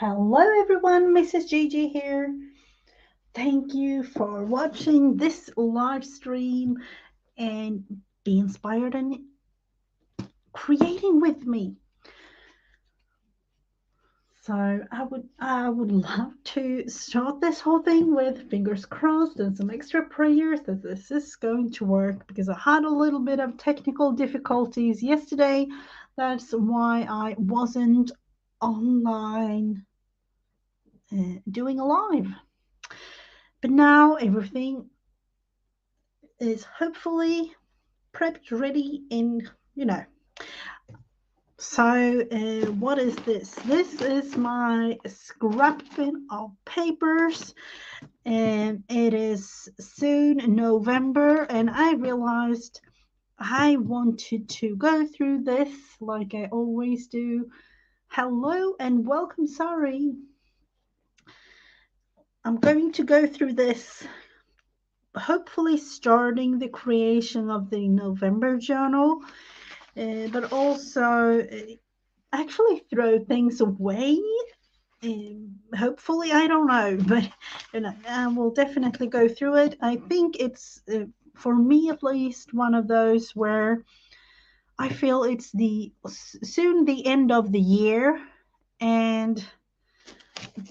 Hello everyone, Mrs. Gigi here. Thank you for watching this live stream and be inspired and creating with me. So I would love to start this whole thing with fingers crossed and some extra prayers that this is going to work, because I had a little bit of technical difficulties yesterday. That's why I wasn't online doing a live. But now everything is hopefully prepped, ready, and So, what is this? This is my scrap bin of papers, and it is soon November, and I realized I wanted to go through this like I always do. Hello and welcome. Sorry, I'm going to go through this, hopefully starting the creation of the November journal, but also actually throw things away. Hopefully, I don't know, but I will definitely go through it. I think it's, for me at least, one of those where I feel it's soon the end of the year, and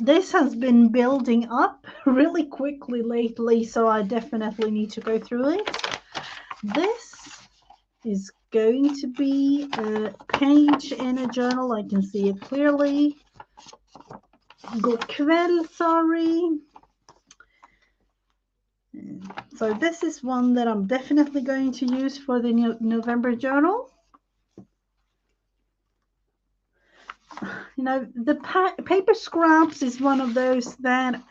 this has been building up really quickly lately, so I definitely need to go through it. This is going to be a page in a journal. I can see it clearly. God kväll, sorry. So this is one that I'm definitely going to use for the November journal. The paper scraps is one of those that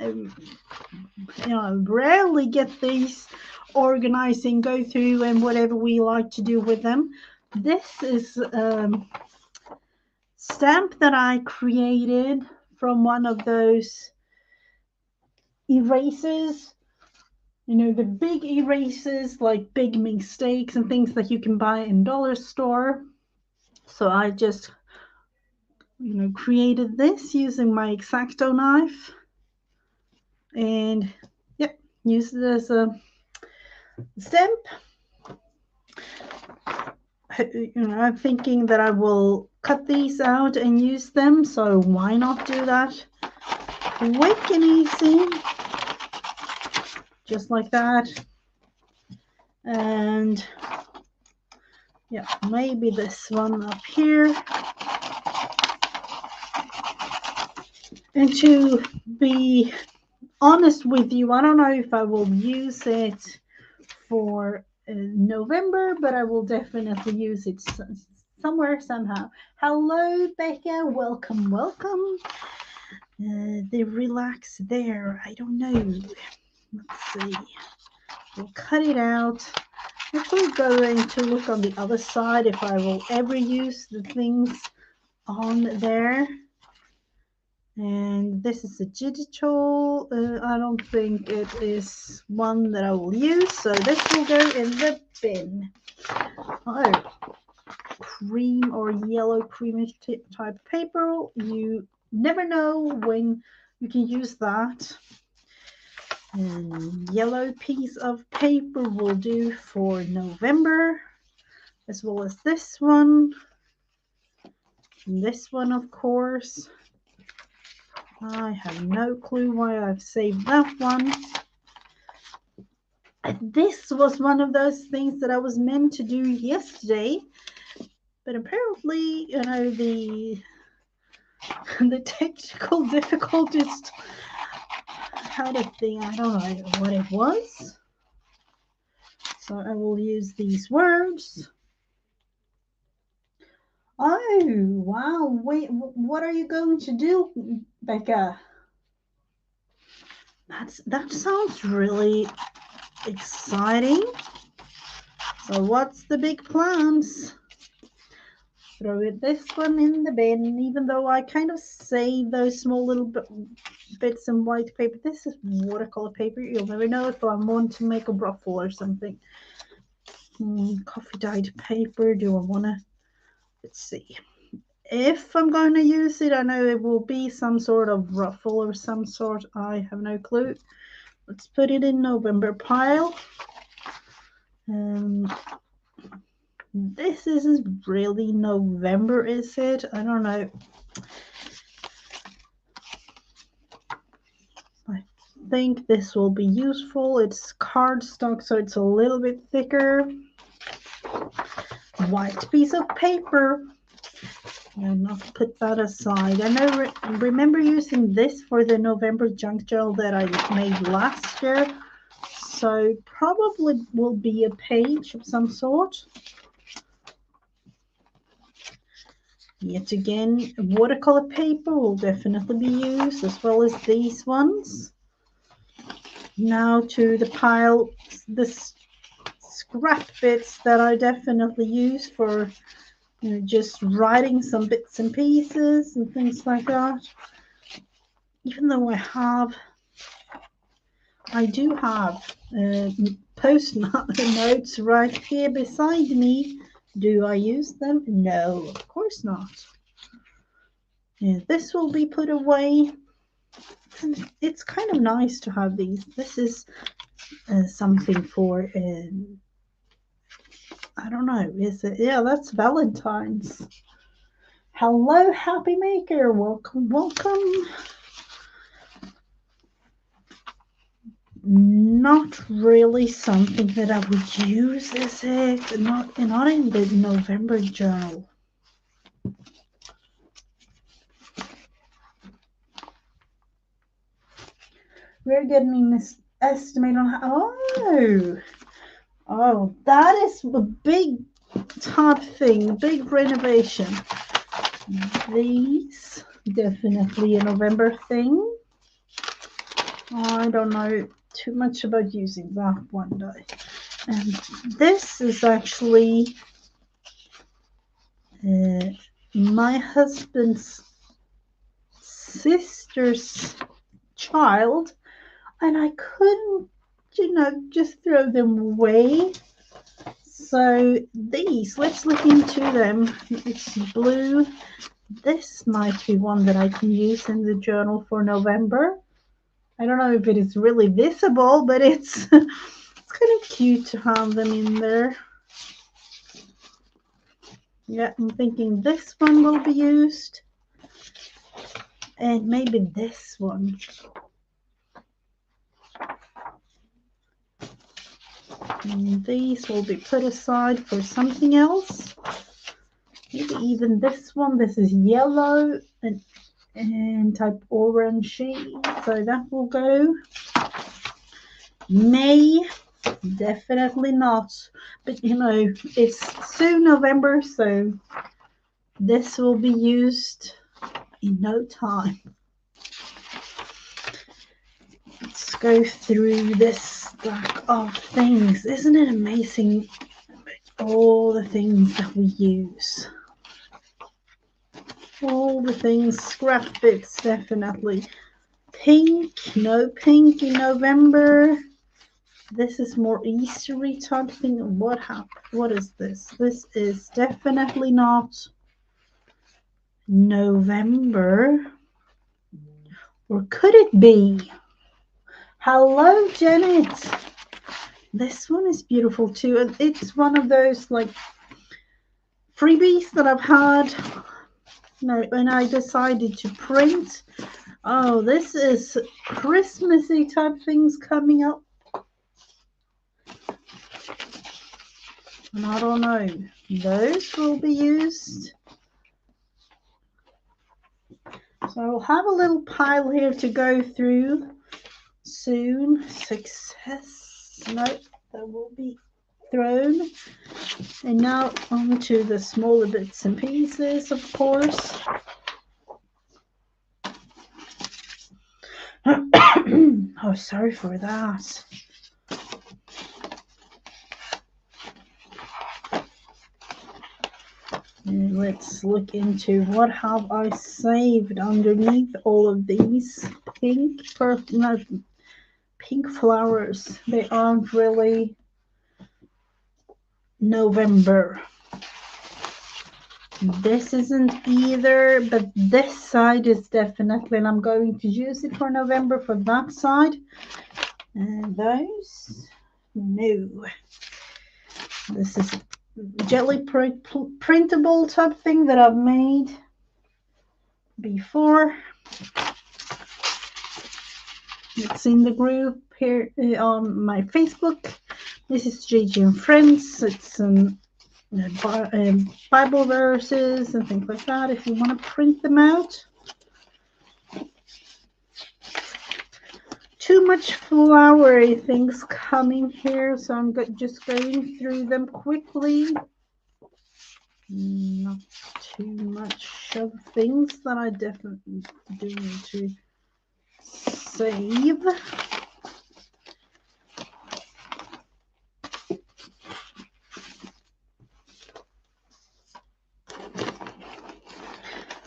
rarely get these organizing, go through, and whatever we like to do with them. This is stamp that I created from one of those erasers, the big erasers, like big mistakes and things that you can buy in dollar store. So I just created this using my X-Acto knife, and used it as a stamp. I'm thinking that I will cut these out and use them, so why not do that quick and easy, just like that. And maybe this one up here. And to be honest with you, I don't know if I will use it for November, but I will definitely use it somewhere, somehow. Hello, Becca. Welcome. The relax there. I don't know. Let's see. We'll cut it out. I'm actually going to look on the other side if I will ever use the things on there. And this is a digital. I don't think it is one that I will use, so this will go in the bin. Oh, cream or yellow creamy type paper. You never know when you can use that. And yellow piece of paper will do for November, as well as this one. And this one, of course. I have no clue why I've saved that one. And this was one of those things that I was meant to do yesterday, but apparently, the technical difficulties had a thing. I don't know what it was. So I will use these words. Oh, wow. Wait, what are you going to do, Becca? That sounds really exciting. So what's the big plans? Throw this one in the bin, even though I kind of save those small little bits in white paper. This is watercolor paper. You'll never know if I want to make a ruffle or something. Coffee dyed paper. Do I want to? Let's see. if I'm going to use it, I know it will be some sort of ruffle or some sort. I have no clue. Let's put it in November pile. This isn't really November, is it? I don't know. I think this will be useful. It's cardstock, so it's a little bit thicker. White piece of paper. And I'll put that aside. And I remember using this for the November junk journal that I made last year. So probably will be a page of some sort. Yet again, watercolor paper will definitely be used, as well as these ones. Now to the pile, the scrap bits that I definitely use for just writing some bits and pieces and things like that. Even though I do have post notes right here beside me. Do I use them? No, of course not. Yeah, this will be put away. It's kind of nice to have these. This is something for, I don't know, is it? Yeah, that's Valentine's. Hello, Happy Maker. Welcome, welcome. Not really something that I would use, is it? Not in the November journal. We're getting this estimate on how. Oh, that is a big top thing, a big renovation. These definitely a November thing. I don't know too much about using that one day. And this is actually my husband's sister's child, and I couldn't, just throw them away. So these, let's look into them. It's blue. This might be one that I can use in the journal for November. I don't know if it is really visible, but it's kind of cute to have them in there. Yeah, I'm thinking this one will be used. And maybe this one. And these will be put aside for something else. Maybe even this one. This is yellow and type orangey. So that will go. May, definitely not. But it's soon November, so this will be used in no time. Let's go through this stack of things. Isn't it amazing all the things that we use? All the things, scrap bits, definitely. Pink, no pink in November. This is more Eastery type thing. What happened? What is this? This is definitely not November. Or could it be? Hello, Janet. This one is beautiful too. And it's one of those like freebies that I've had. When I decided to print. Oh, this is Christmassy type things coming up. And I don't know. Those will be used. So I'll have a little pile here to go through soon. Success. No, that will be thrown. And now on to the smaller bits and pieces, of course. Oh, sorry for that. And let's look into what have I saved underneath all of these pink flowers. They aren't really November. This isn't either, but this side is definitely, and I'm going to use it for November for that side. And those, no. This is jelly printable type thing that I've made before. It's in the group here on my Facebook. This is Gigi and Friends. It's Bible verses and things like that if you want to print them out. Too much flowery things coming here, so I'm just going through them quickly. Not too much of things that I definitely do need to save.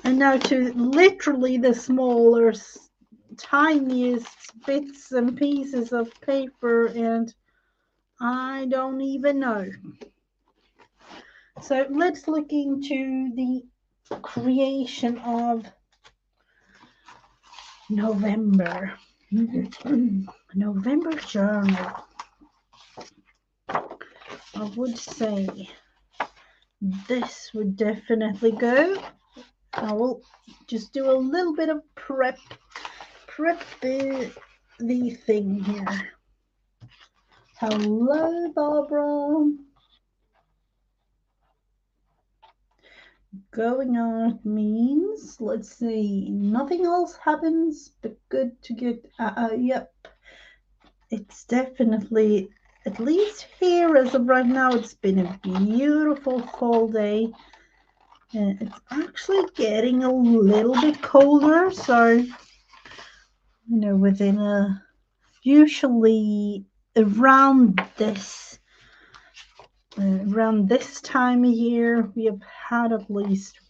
And now to literally the smaller, tiniest bits and pieces of paper, and I don't even know. So let's look into the creation of November. November journal. I would say this would definitely go. I will just do a little bit of prep the thing here. Hello, Barbara. Going out means, let's see, nothing else happens, but good to get, yep. It's definitely, at least here as of right now, it's been a beautiful fall day. And it's actually getting a little bit colder, so, within usually around this time of year, we have had at least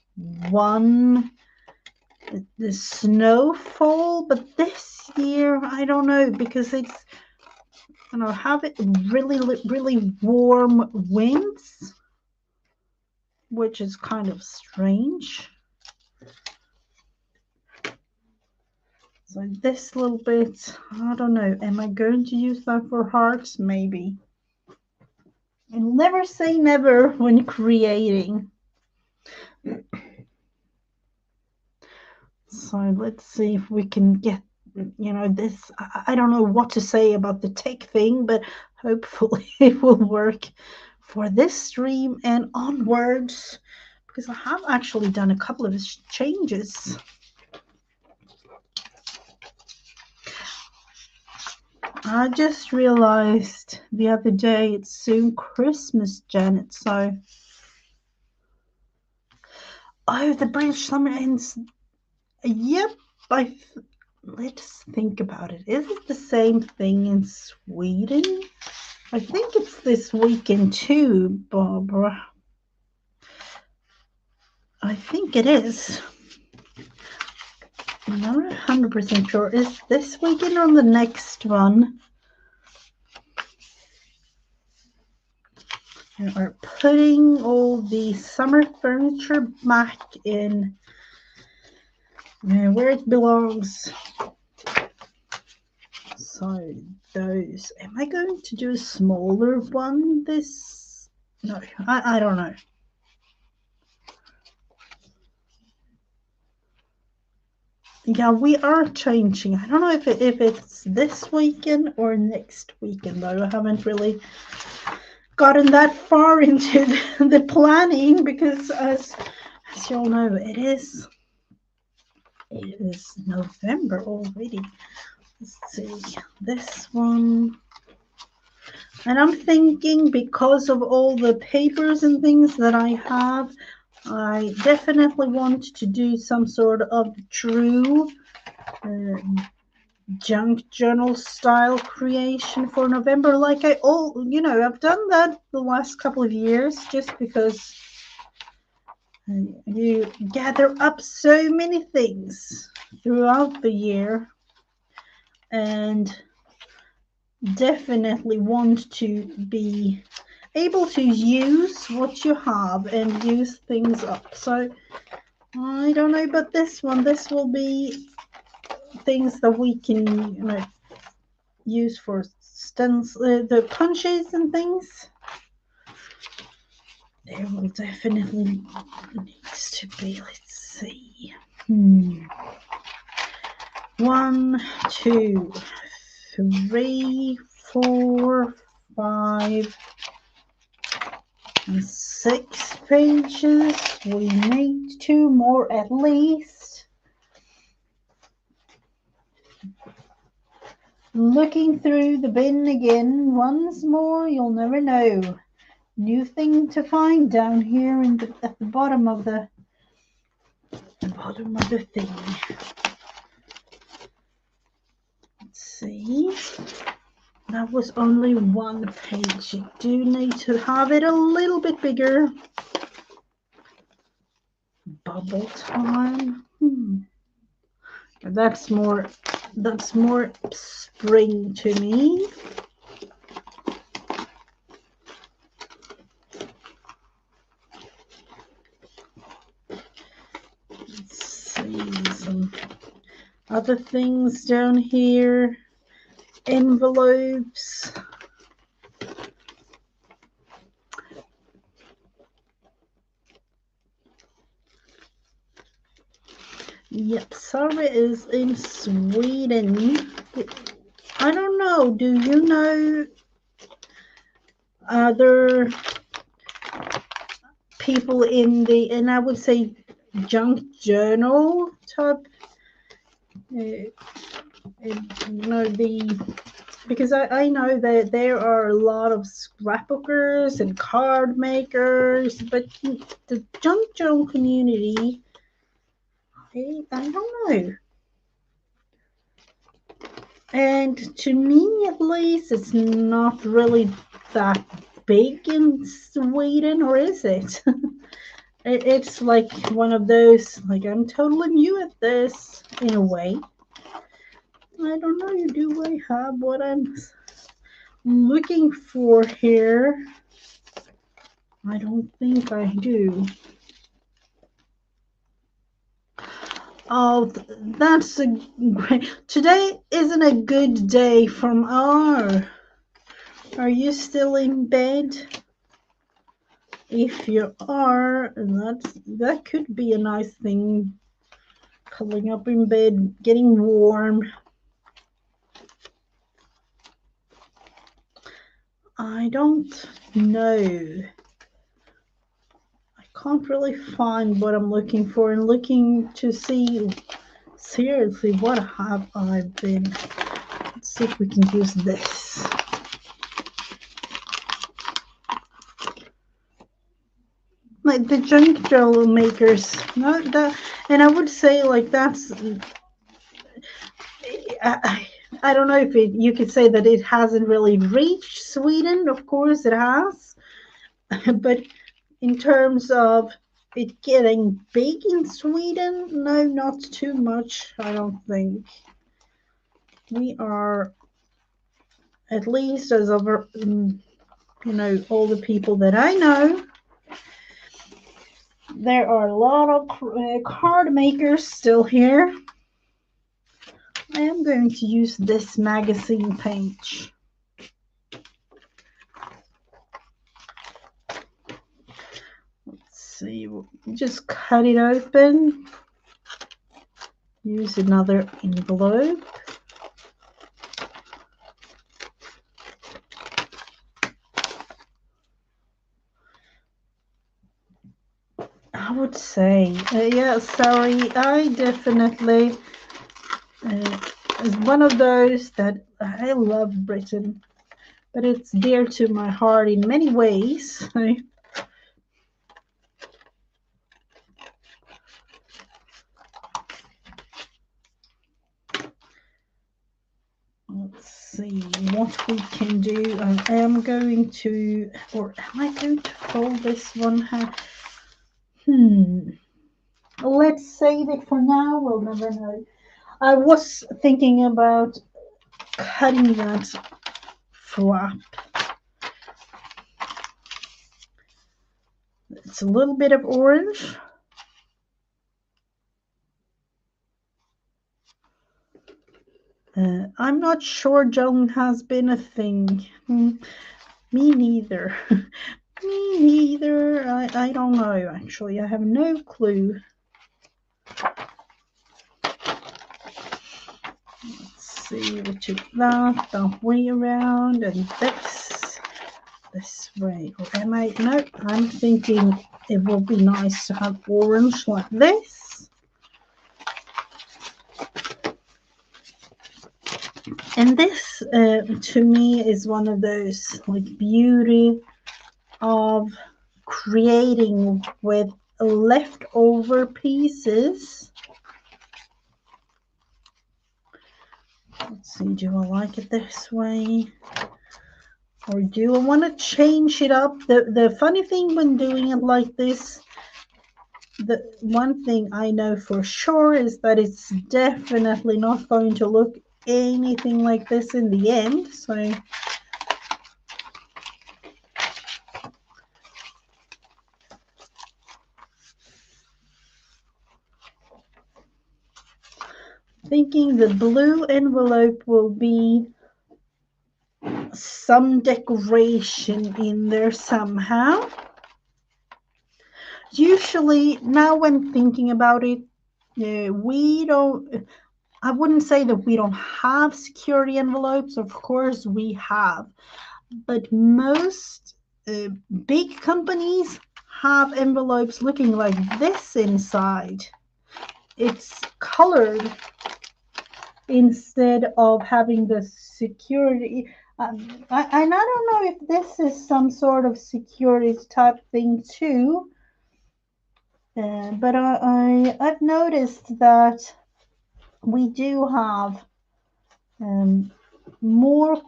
one the snowfall, but this year I don't know, because it's have it really warm winds, which is kind of strange. So this little bit, I don't know, am I going to use that for hearts? Maybe. And never say never when creating. So let's see if we can get, this. I don't know what to say about the tech thing, but hopefully it will work for this stream and onwards, because I have actually done a couple of changes. I just realized the other day it's soon Christmas, Janet, so... Oh, the British summer ends... Yep, let's think about it. Is it the same thing in Sweden? I think it's this weekend too, Barbara. I think it is. I'm not 100% sure. Is this weekend or the next one? And we're putting all the summer furniture back in where it belongs. So those, am I going to do a smaller one this? No, I don't know. Yeah, we are changing. I don't know if it's this weekend or next weekend, though. I haven't really gotten that far into the planning, because as you all know, it is November already. Let's see, this one. And I'm thinking, because of all the papers and things that I have, I definitely want to do some sort of true junk journal style creation for November. Like I've done that the last couple of years, just because you gather up so many things throughout the year, and definitely want to be able to use what you have and use things up. So I don't know about this one. This will be things that we can, use for the punches and things. There will definitely needs to be. Let's see. 1, 2, 3, 4, 5, and 6 pages. We need 2 more at least. Looking through the bin again once more. You'll never know. New thing to find down here at the bottom of the thing. Let's see. That was only 1 page. You do need to have it a little bit bigger. Bubble time. That's more spring to me. Let's see some other things down here. Envelopes. Yep, Sarah is in Sweden. I don't know. Do you know other people in the, and I would say, junk journal type? Because I know that there are a lot of scrapbookers and card makers, but the junk journal community, I don't know. And to me, at least, it's not really that big in Sweden, or is it? It's like one of those, like, I'm totally new at this in a way. I don't know. Do I have what I'm looking for here? I don't think I do. Oh, that's a great. Today isn't a good day from our. Are you still in bed? If you are, that could be a nice thing. Curling up in bed, getting warm. I don't know. I can't really find what I'm looking for, and looking to see seriously what have I been. Let's see if we can use this. Like the junk journal makers, not that, and I would say like that's. I don't know if you could say that it hasn't really reached Sweden. Of course, it has, but in terms of it getting big in Sweden, no, not too much. I don't think. We are, at least as over, all the people that I know. There are a lot of card makers still here. I am going to use this magazine page. Let's see, just cut it open. Use another envelope. I would say, yeah, sorry, I definitely is one of those that I love Britain, but it's dear to my heart in many ways. Let's see what we can do. I am going to, or am I going to fold this one? Let's save it for now. We'll never know. I was thinking about cutting that flap. It's a little bit of orange. I'm not sure Joan has been a thing. Me neither. Me neither. I don't know, actually. I have no clue. Let's see, we took that way around, and this way. Or am I? No, I'm thinking it would be nice to have orange like this. And this, to me, is one of those like beauty of creating with leftover pieces. Let's see, do I like it this way? Or do I want to change it up? The funny thing when doing it like this, the one thing I know for sure is that it's definitely not going to look anything like this in the end. So thinking the blue envelope will be some decoration in there somehow. Usually, now when thinking about it, we don't, I wouldn't say that we don't have security envelopes. Of course, we have. But most big companies have envelopes looking like this inside. It's colored instead of having the security. I don't know if this is some sort of security type thing too, but I've noticed that we do have more,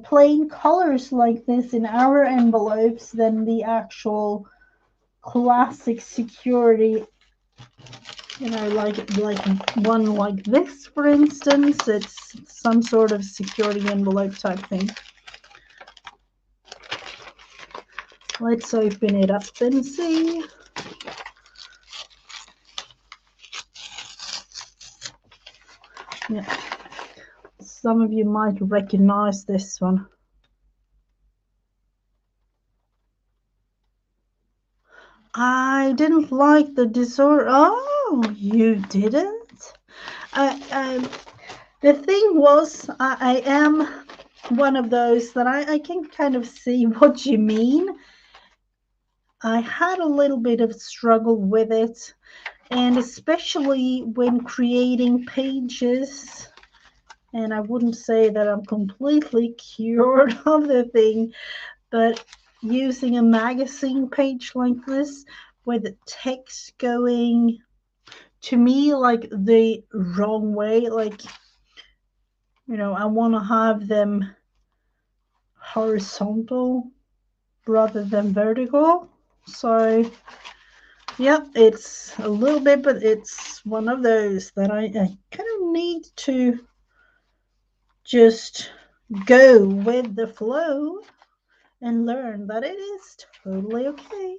plain colors like this in our envelopes than the actual classic security. Like one like this, for instance, it's some sort of security envelope type thing. Let's open it up and see. Yeah, some of you might recognize this one. I didn't like the disorder. Oh, you didn't? The thing was, I am one of those that I can kind of see what you mean. I had a little bit of struggle with it, and especially when creating pages. And I wouldn't say that I'm completely cured of the thing, but using a magazine page like this with the text going to me like the wrong way, like, I want to have them horizontal rather than vertical. So yeah, it's a little bit, but it's one of those that I kind of need to just go with the flow and learn that it is totally okay.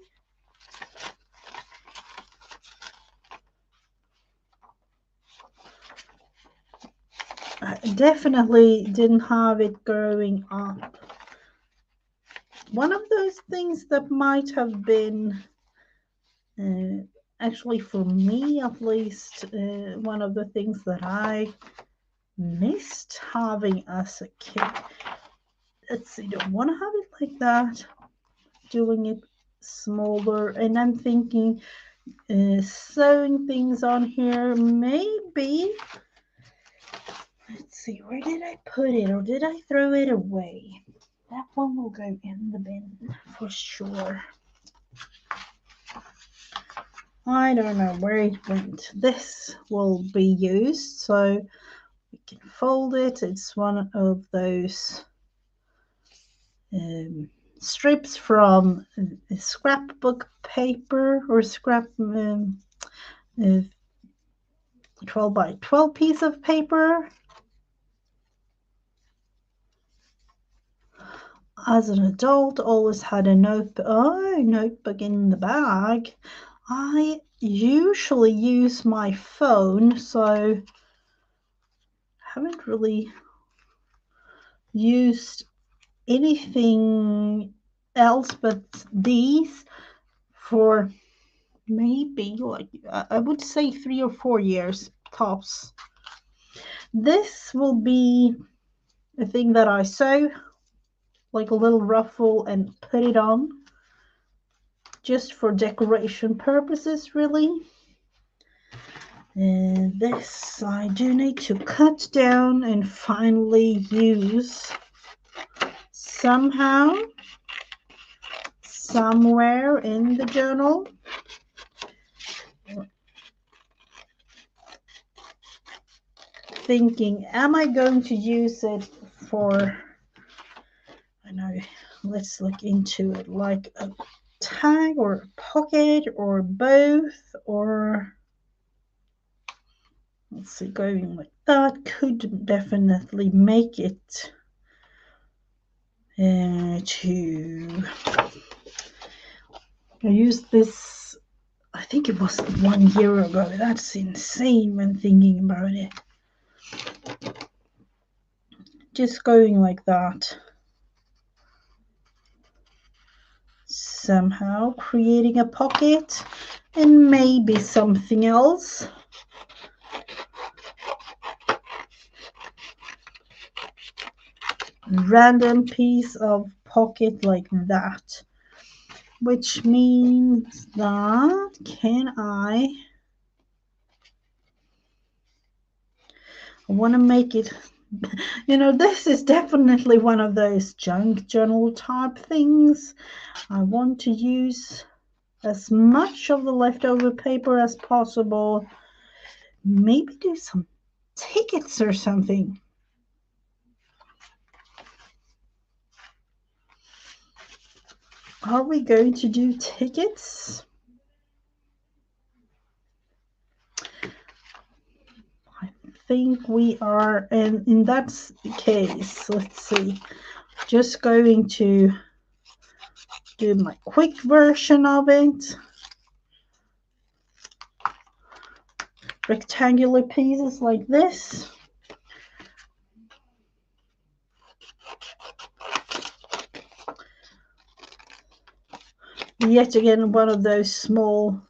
I definitely didn't have it growing up. One of those things that might have been, actually for me at least, one of the things that I missed having as a kid. Let's see, don't want to have it like that. Doing it smaller, and I'm thinking sewing things on here, maybe. Let's see, where did I put it, or did I throw it away? That one will go in the bin for sure. I don't know where it went. This will be used, so we can fold it. It's one of those strips from scrapbook paper, or scrap 12 by 12 piece of paper. as an adult, always had a notebook in the bag. I usually use my phone, so haven't really used anything else but these for maybe, like, I would say 3 or 4 years tops. This will be a thing that I sew, like a little ruffle, and put it on just for decoration purposes, really. And this I do need to cut down and finally use somehow, somewhere in the journal. Thinking, am I going to use it for, I know, let's look into it, like a tag or a pocket or both, or let's see, going like that could definitely make it to, I used this, I think it was 1 year ago. That's insane when thinking about it. Just going like that. Somehow creating a pocket and maybe something else. Random piece of pocket like that, which means that I want to make it, this is definitely one of those junk journal type things. I want to use as much of the leftover paper as possible. Maybe do some tickets or something. Are we going to do tickets? I think we are, and in that case, let's see, just going to do my quick version of it. Rectangular pieces like this. Yet again, one of those small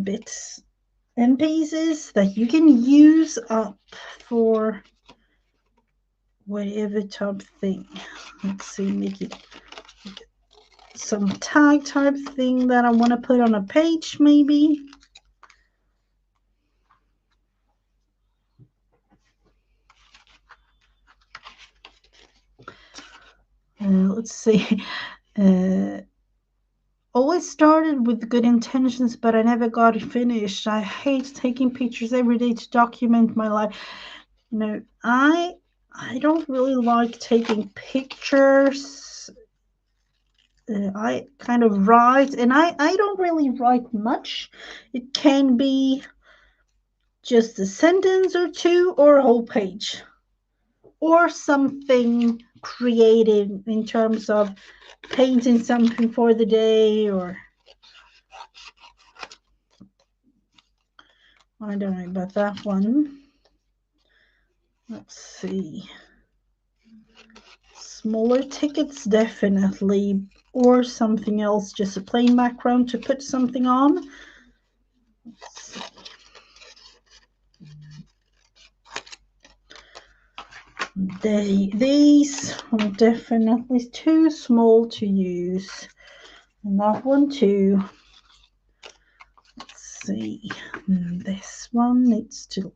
bits and pieces that you can use up for whatever type thing. Let's see, make it some tag type thing that I want to put on a page, maybe. Let's see. Always started with good intentions, but I never got it finished. I hate taking pictures every day to document my life. I don't really like taking pictures. I kind of write, and I don't really write much. It can be just a sentence or two, or a whole page, or something creative in terms of painting something for the day, or I don't know about that one. Let's see. Smaller tickets, definitely, or something else, just a plain background to put something on. Let's see. These are definitely too small to use. And that one too. Let's see. This one needs to,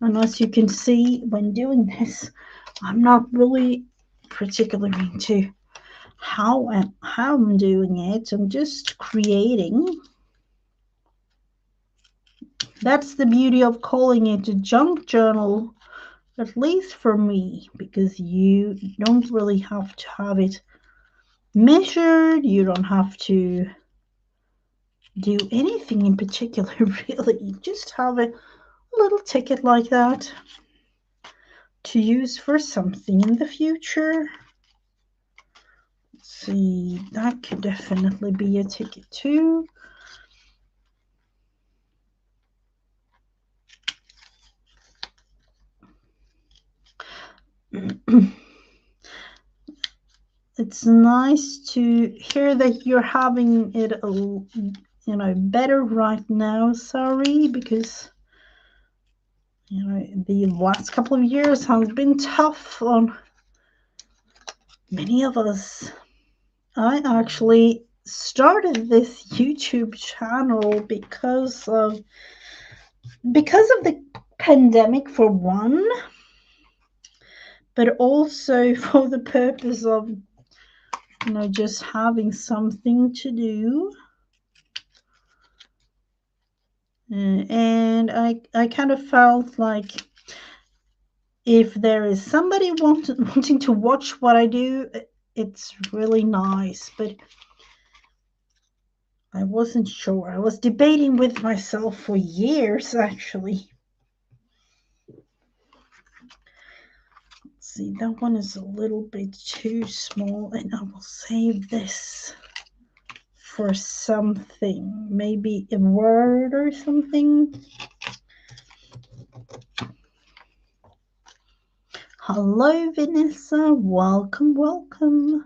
and as you can see when doing this, I'm not really particularly into how I'm doing it. I'm just creating. That's the beauty of calling it a junk journal, at least for me, because you don't really have to have it measured. You don't have to do anything in particular, really. You just have a little ticket like that to use for something in the future. see, that could definitely be a ticket too. It's nice to hear that you're having it better right now. Sorry, because the last couple of years has been tough on many of us. I actually started this YouTube channel because of the pandemic, for one, but also for the purpose of just having something to do. And I kind of felt like if there is somebody wanting to watch what I do, it's really nice. But I wasn't sure. I was debating with myself for years, actually. Let's see, that one is a little bit too small, and I will save this for something, maybe a word or something. Hello, Vanessa. Welcome, welcome.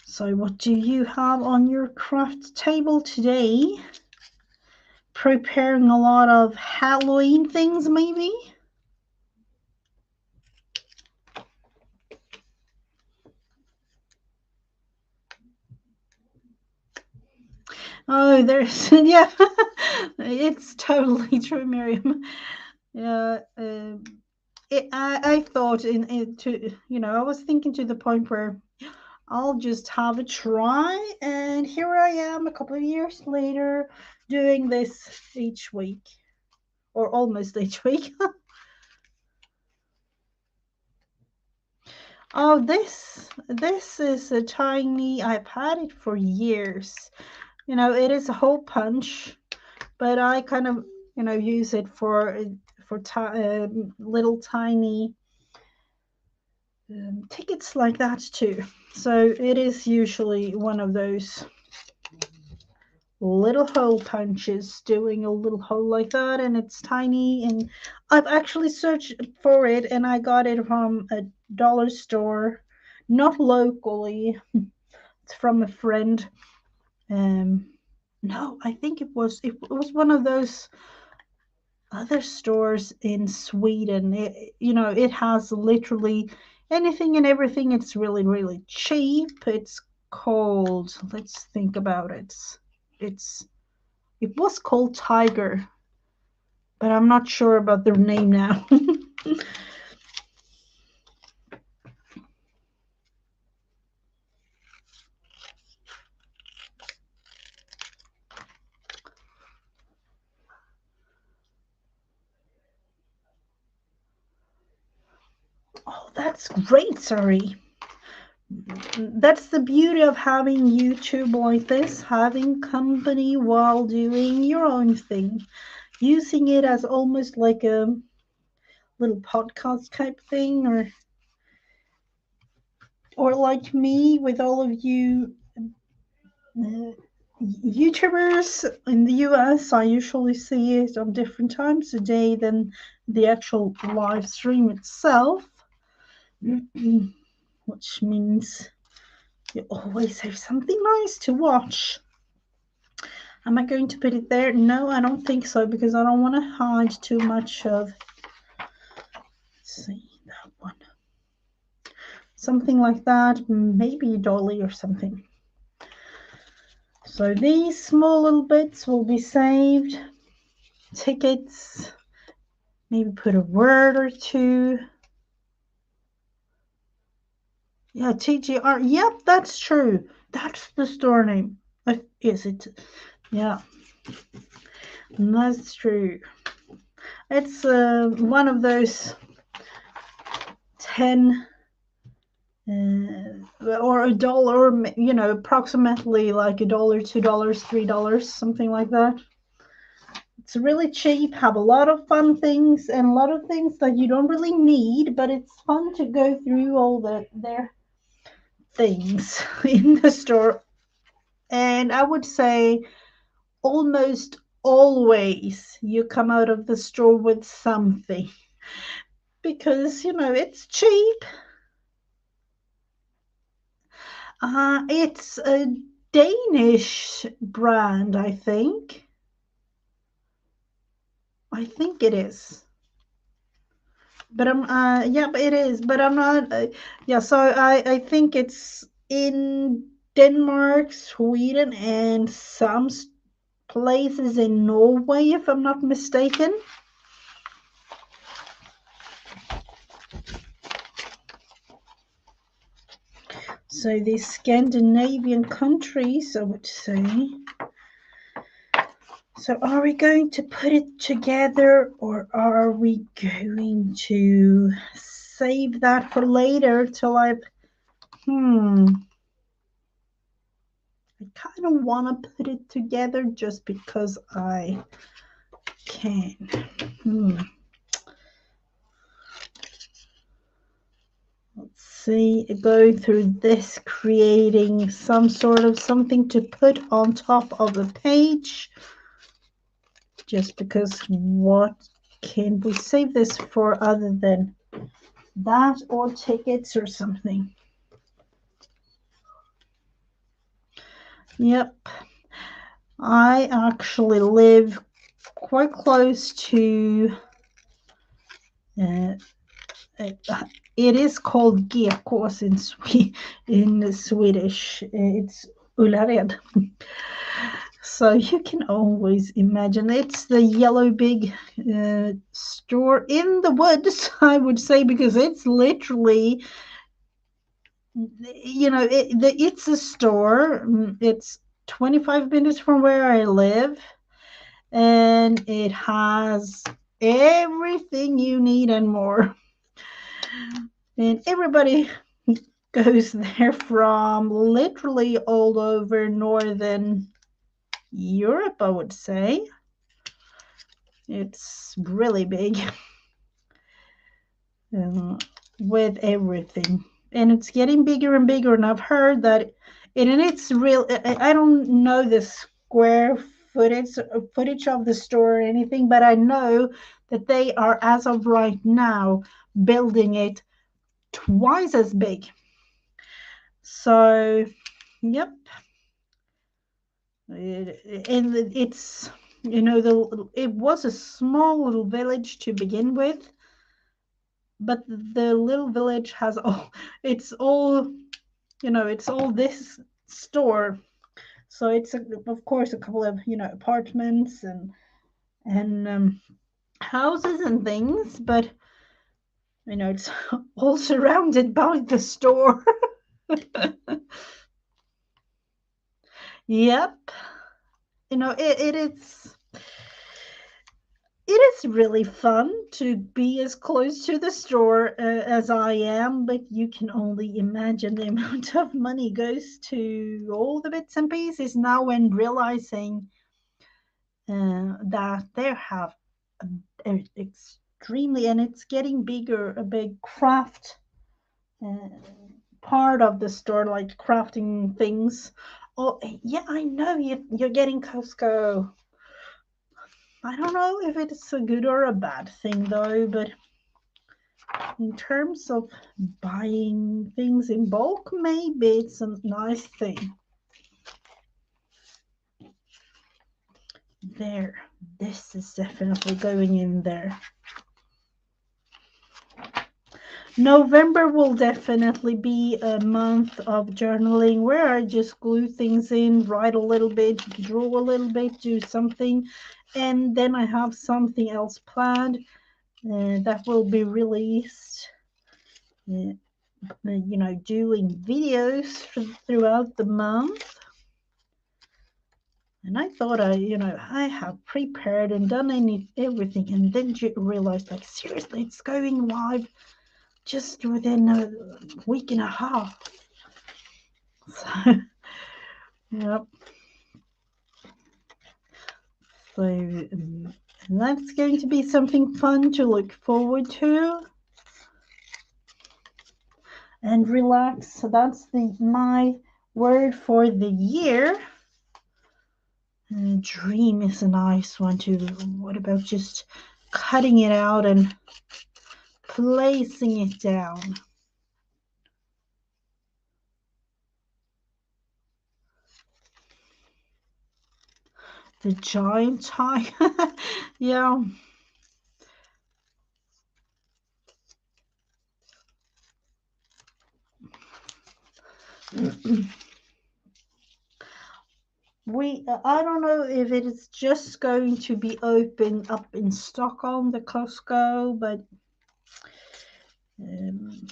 So what do you have on your craft table today? Preparing a lot of Halloween things, maybe? Oh, there's, yeah, it's totally true, Miriam. Yeah, I thought I was thinking to the point where I'll just have a try, and here I am a couple of years later doing this each week, or almost each week. Oh, this is a tiny. I've had it for years. It is a hole punch, but I kind of use it for little tiny tickets like that too. So it is usually one of those little hole punches, doing a little hole like that, and it's tiny. And I've actually searched for it, and I got it from a dollar store, not locally. It's from a friend. No, I think it was one of those other stores in Sweden. It has literally anything and everything. It's really, really cheap. It's called, let's think about it. It was called Tiger, but I'm not sure about their name now. Oh, that's great, sorry. That's the beauty of having YouTube like this, having company while doing your own thing, using it as almost like a little podcast type thing, or like me with all of you uh, YouTubers in the US. I usually see it on different times a day than the actual live stream itself, which means you always have something nice to watch. Am I going to put it there? No, I don't think so, because I don't want to hide too much of. Let's see, that one. Something like that, maybe a dolly or something. So these small little bits will be saved. Tickets, maybe put a word or two. Yeah, TGR. Yep, that's true. That's the store name. Is it? Yeah, that's true. It's one of those 10 or a dollar, approximately like $1, $2, $3, something like that. It's really cheap, have a lot of fun things and a lot of things that you don't really need, but it's fun to go through all their things in the store. And I would say almost always you come out of the store with something because it's cheap. It's a Danish brand, I think. I think it is. But I'm yeah, but it is, but I'm not yeah, so I think it's in Denmark, Sweden, and some places in Norway, if I'm not mistaken. So these Scandinavian countries, I would say. So are we going to put it together, or are we going to save that for later till I kind of want to put it together just because I can. Let's see, go through this, creating some sort of something to put on top of the page. Just because what can we save this for other than that, or tickets or something? Yep. I actually live quite close to it is called Gekås in Swedish. It's Ullared. So you can always imagine it's the yellow big store in the woods, I would say, because it's literally, it's a store. It's 25 minutes from where I live, and it has everything you need and more. And everybody goes there from literally all over Northern Europe, I would say. It's really big with everything. And it's getting bigger and bigger. And I've heard that it's real. I don't know the square footage of the store or anything, but I know that they are, as of right now, building it twice as big. So, yep. And it's, it was a small little village to begin with, but the little village has it's all this store. So it's of course a couple of apartments and houses and things, but it's all surrounded by the store. Yep. It is really fun to be as close to the store as I am, but you can only imagine the amount of money goes to all the bits and pieces now, when realizing that they have extremely, and it's getting bigger, a big craft part of the store, like crafting things. Oh, yeah, I know you're getting Costco. I don't know if it's a good or a bad thing though, but in terms of buying things in bulk, maybe it's a nice thing. There, this is definitely going in there. November will definitely be a month of journaling where I just glue things in, write a little bit, draw a little bit, do something, and then I have something else planned that will be released. Doing videos throughout the month. And I thought I have prepared and done everything, and then realized, like, seriously, it's going live just within a week and a half. So, yep. So that's going to be something fun to look forward to and relax. So that's my word for the year. Dream is a nice one too. What about just cutting it out and placing it down? The giant tiger. Yeah. I don't know if it is just going to be open up in Stockholm, the Costco, but um,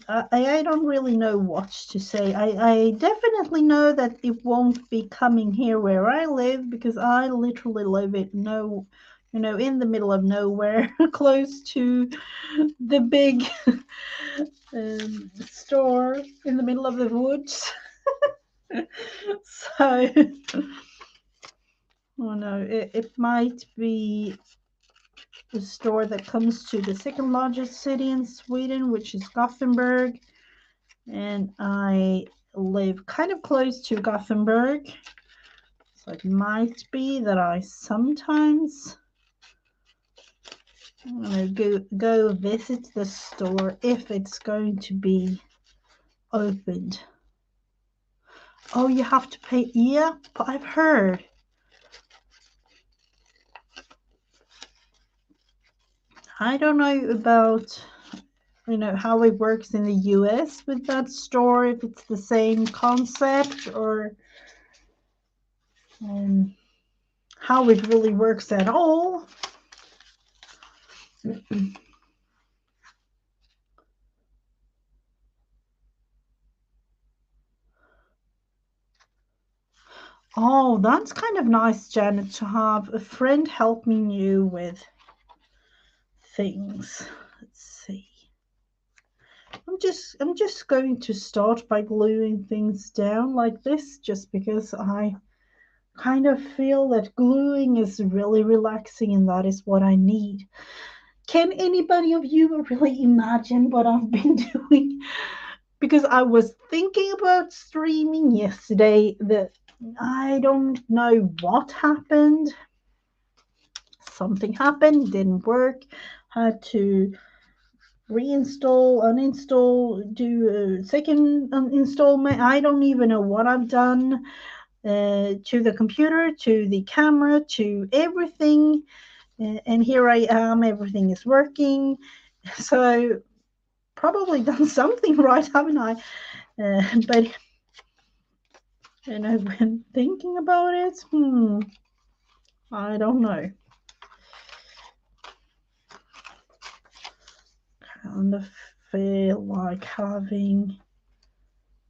I don't really know what to say. I definitely know that it won't be coming here where I live, because I literally live in the middle of nowhere, close to the big store in the middle of the woods. So, oh no, it might be the store that comes to the second largest city in Sweden, which is Gothenburg. And I live kind of close to Gothenburg. So it might be that I sometimes I'm gonna go visit the store if it's going to be opened. Oh, you have to pay. Yeah, but I've heard. I don't know about how it works in the US with that store, if it's the same concept, or how it really works at all. Oh, that's kind of nice, Janet, to have a friend helping you with things. Let's see. I'm just going to start by gluing things down like this, just because I kind of feel that gluing is really relaxing and that is what I need. Can anybody of you really imagine what I've been doing? Because I was thinking about streaming yesterday. That I don't know what happened. Something happened, didn't work. Had to reinstall, uninstall, do a second installment. I don't even know what I've done to the computer, to the camera, to everything. And here I am, everything is working. So probably done something right, haven't I? But when thinking about it, I don't know. Kind of feel like having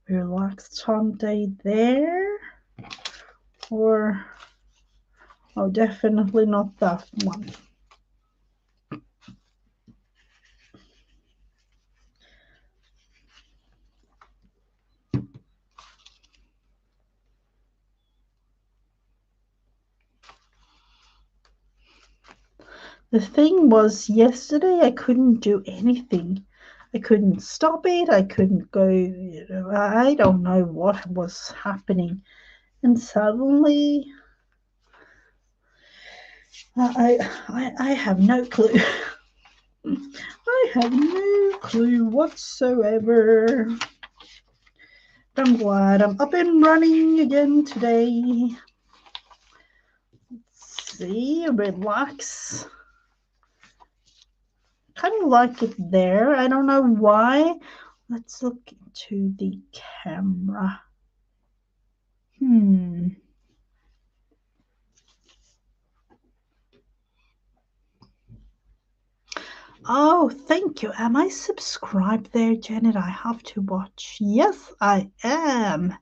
a relaxed Sunday there, or definitely not that one. The thing was, yesterday I couldn't do anything. I couldn't stop it. I couldn't go. I don't know what was happening. And suddenly, I have no clue. I have no clue whatsoever. I'm glad I'm up and running again today. Let's see, relax. Kind of like it there. I don't know why. Let's look into the camera. Oh, thank you. Am I subscribed there, Janet? I have to watch. Yes, I am.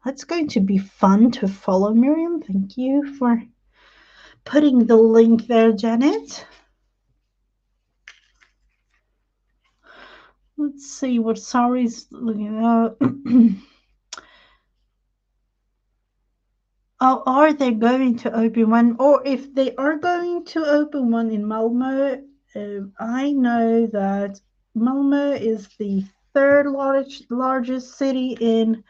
That's going to be fun to follow, Miriam. Thank you for putting the link there, Janet. Let's see what Sari's looking at. Are they going to open one? Or if they are going to open one in Malmö, I know that Malmö is the third largest city in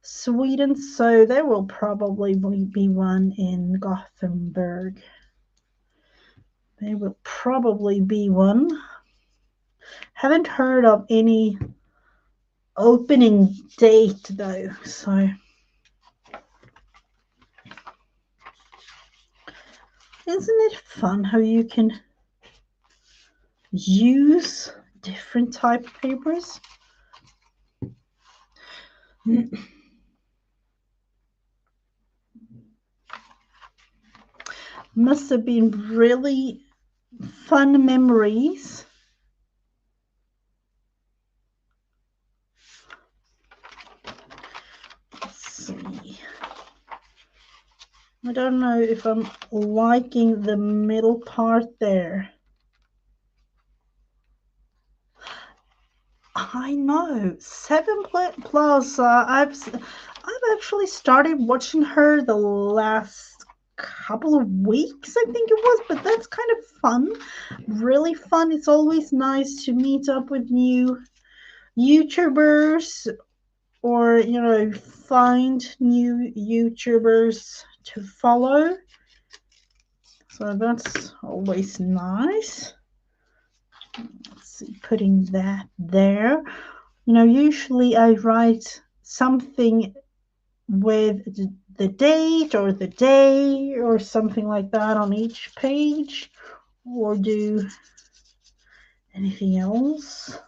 Sweden, so there will probably be one in Gothenburg. There will probably be one. Haven't heard of any opening date though, so isn't it fun how you can use different type of papers? Must have been really fun memories. Let's see. I don't know if I'm liking the middle part there. I know, Seven Plaza. I've actually started watching her the last couple of weeks, I think it was, but that's kind of fun, really fun. It's always nice to meet up with new YouTubers, or find new YouTubers to follow. So that's always nice. Let's see, putting that there. Usually I write something with the date or the day or something like that on each page, or do anything else.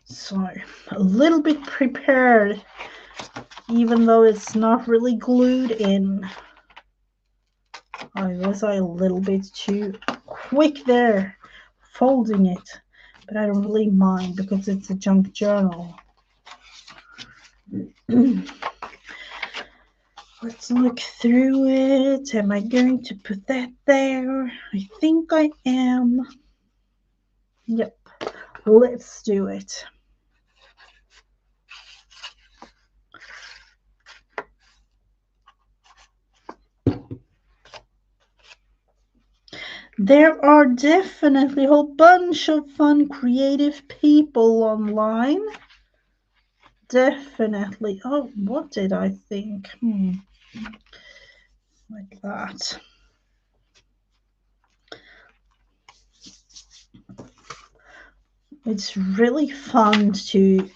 So a little bit prepared, even though it's not really glued in. Was I a little bit too quick there folding it? But I don't really mind because it's a junk journal. Let's look through it. Am I going to put that there? I think I am. Yep. Let's do it. There are definitely a whole bunch of fun, creative people online. Definitely. Oh, what did I think? Like that. It's really fun to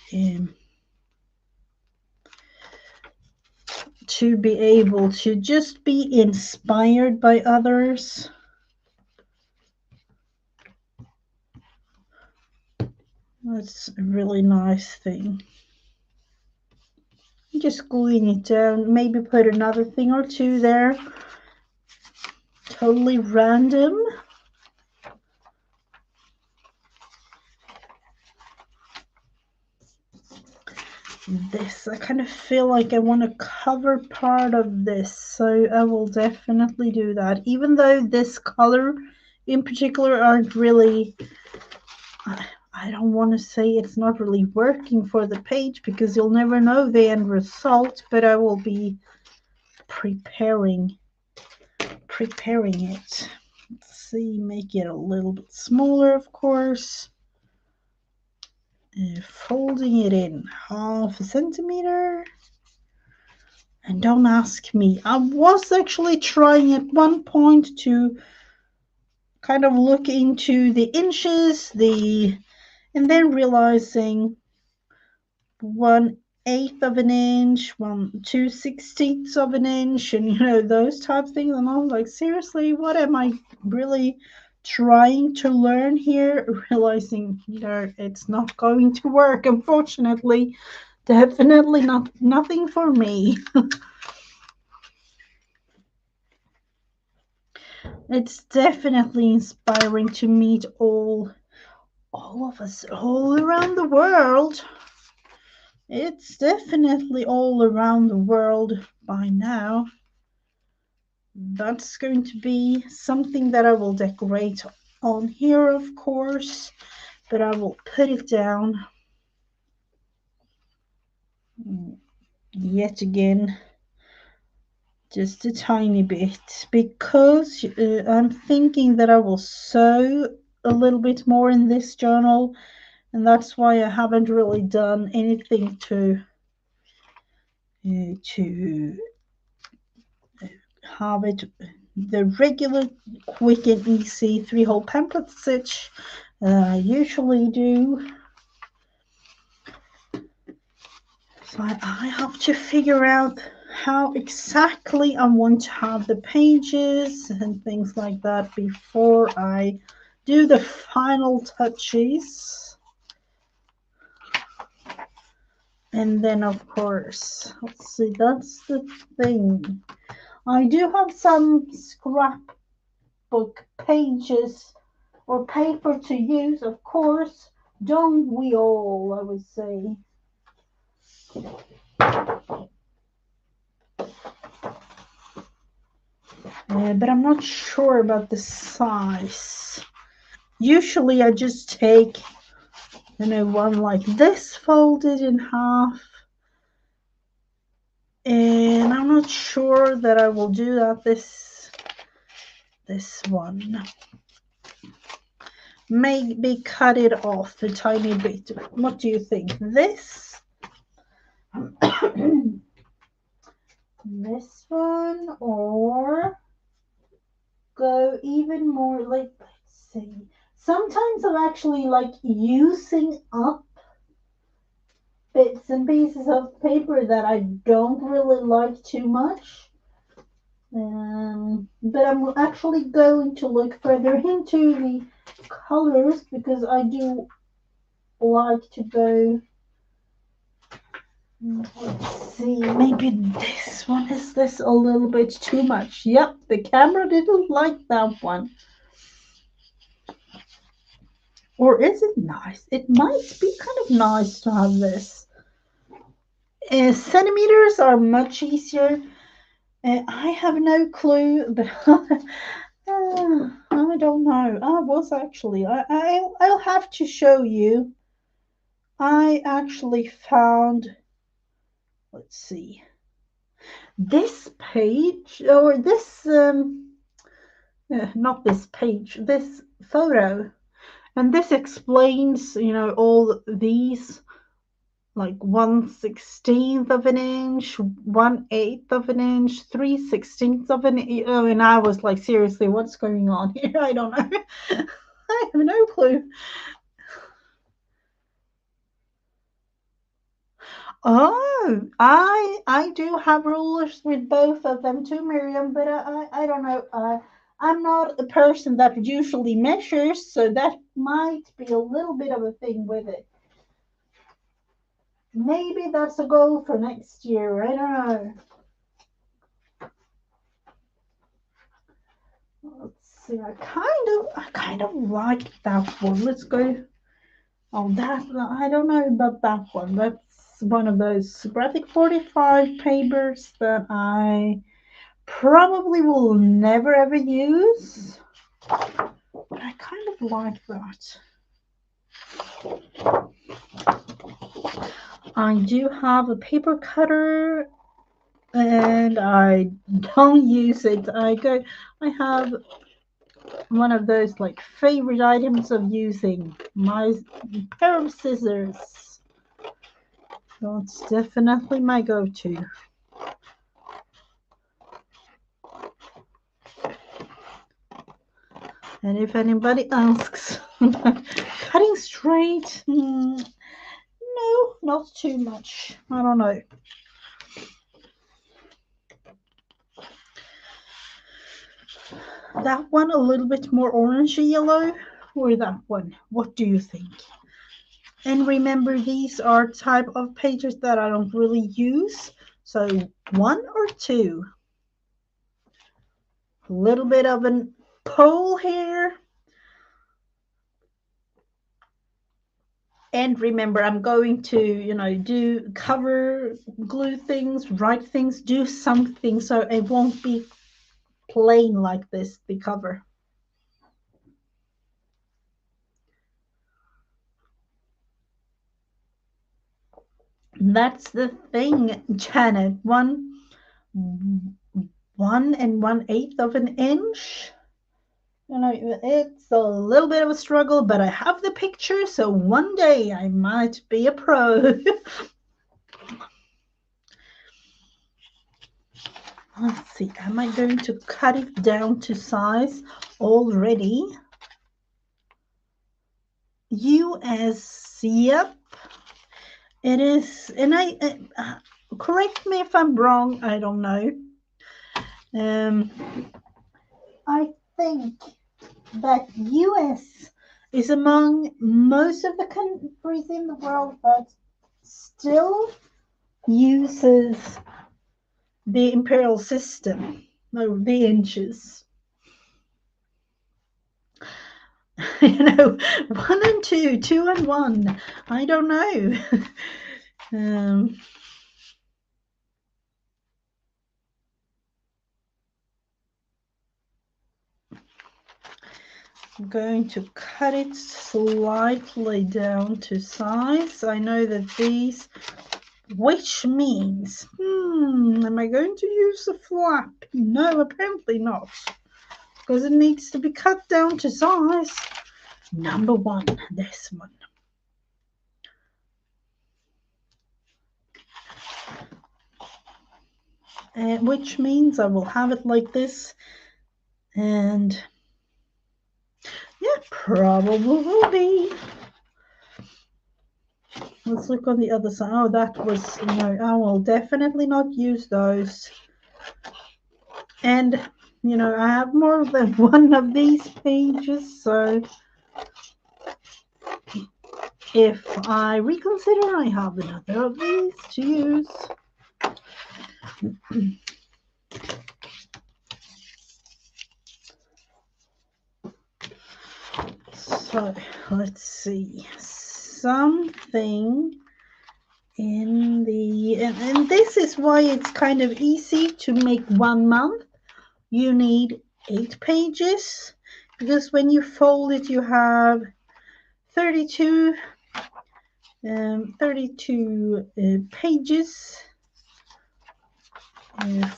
be able to just be inspired by others. That's a really nice thing. Just gluing it down, maybe put another thing or two there. Totally random. This, I kind of feel like I want to cover part of this, so I will definitely do that, even though this color in particular aren't really, I don't want to say it's not really working for the page, because you'll never know the end result, but I will be preparing it. Let's see, make it a little bit smaller, of course. Folding it in 1/2 centimeter. And don't ask me. I was actually trying at one point to kind of look into the inches, and then realizing 1/8 of an inch, 2/16 of an inch, and those type of things. And I was like, seriously, what am I really trying to learn here? Realizing, it's not going to work, unfortunately. Definitely nothing for me. It's definitely inspiring to meet all of us all around the world. It's definitely all around the world by now. That's going to be something that I will decorate on here, of course, but I will put it down. yet again, just a tiny bit, because I'm thinking that I will sew a little bit more in this journal, and that's why I haven't really done anything to have it the regular quick and easy 3-hole pamphlet stitch I usually do. So I have to figure out how exactly I want to have the pages and things like that before I do the final touches. And then, of course, let's see, that's the thing. I do have some scrapbook pages or paper to use, of course. Don't we all, I would say. But I'm not sure about the size. Usually I just take, one like this folded in half. And I'm not sure that I will do that this one. Maybe cut it off a tiny bit. What do you think? This? This one, or go even more like, let's see. Sometimes I'm actually like using up bits and pieces of paper that I don't really like too much. But I'm actually going to look further into the colors because I do like to go. Let's see, maybe this one, is this a little bit too much? Yep, the camera didn't like that one. Or is it nice? It might be kind of nice to have this. Centimeters are much easier. I have no clue, but I don't know. I was actually, I'll have to show you. I actually found, let's see, this page, or this, not this page, this photo. And this explains, all these, like 1/16 of an inch, 1/8 of an inch, 3/16 of an inch. Oh, and I was like, seriously, what's going on here? I don't know. I have no clue. Oh, I do have rulers with both of them too, Miriam, but I don't know. I'm not a person that usually measures, so that might be a little bit of a thing with it. Maybe that's a goal for next year. I don't know. Let's see. I kind of like that one. Let's go. Oh, that, I don't know about that one. That's one of those graphic 45 papers that I probably will never ever use. But I kind of like that. I do have a paper cutter and I don't use it. I have one of those like favorite items of using, my pair of scissors. That's definitely my go-to. And if anybody asks about cutting straight, no, not too much. I don't know. That one a little bit more orange yellow, or that one? What do you think? And remember, these are type of pages that I don't really use. So 1 or 2. A little bit of a pole here. And remember, I'm going to, do cover, glue things, write things, do something so it won't be plain like this, the cover. That's the thing, Janet. One and 1/8 of an inch. You know, it's a little bit of a struggle, but I have the picture, so one day I might be a pro. Let's see, am I going to cut it down to size already? US, yep, it is. And correct me if I'm wrong, I don't know. I think that US is among most of the countries in the world that still uses the imperial system, no, the inches. You know, 1 and 2, 2 and 1. I don't know. I'm going to cut it slightly down to size. I know that these, which means, am I going to use a flap? No, apparently not, because it needs to be cut down to size. Number 1, this one. Which means I will have it like this, and yeah, probably will be. Let's look on the other side. Oh, that was, no, I will definitely not use those. And, you know, I have more than one of these pages, so if I reconsider, I have another of these to use. So, let's see. Something in the, and this is why it's kind of easy to make 1 month. You need 8 pages, because when you fold it, you have 32 pages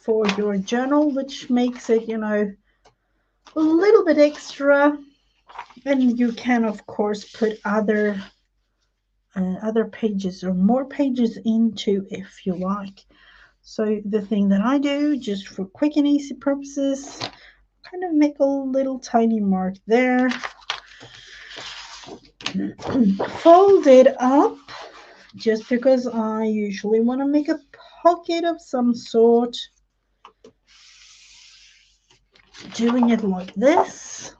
for your journal, which makes it, you know, a little bit extra. And you can, of course, put other pages or more pages into if you like. So the thing that I do, just for quick and easy purposes, kind of make a little tiny mark there. Fold it up, just because I usually want to make a pocket of some sort. Doing it like this,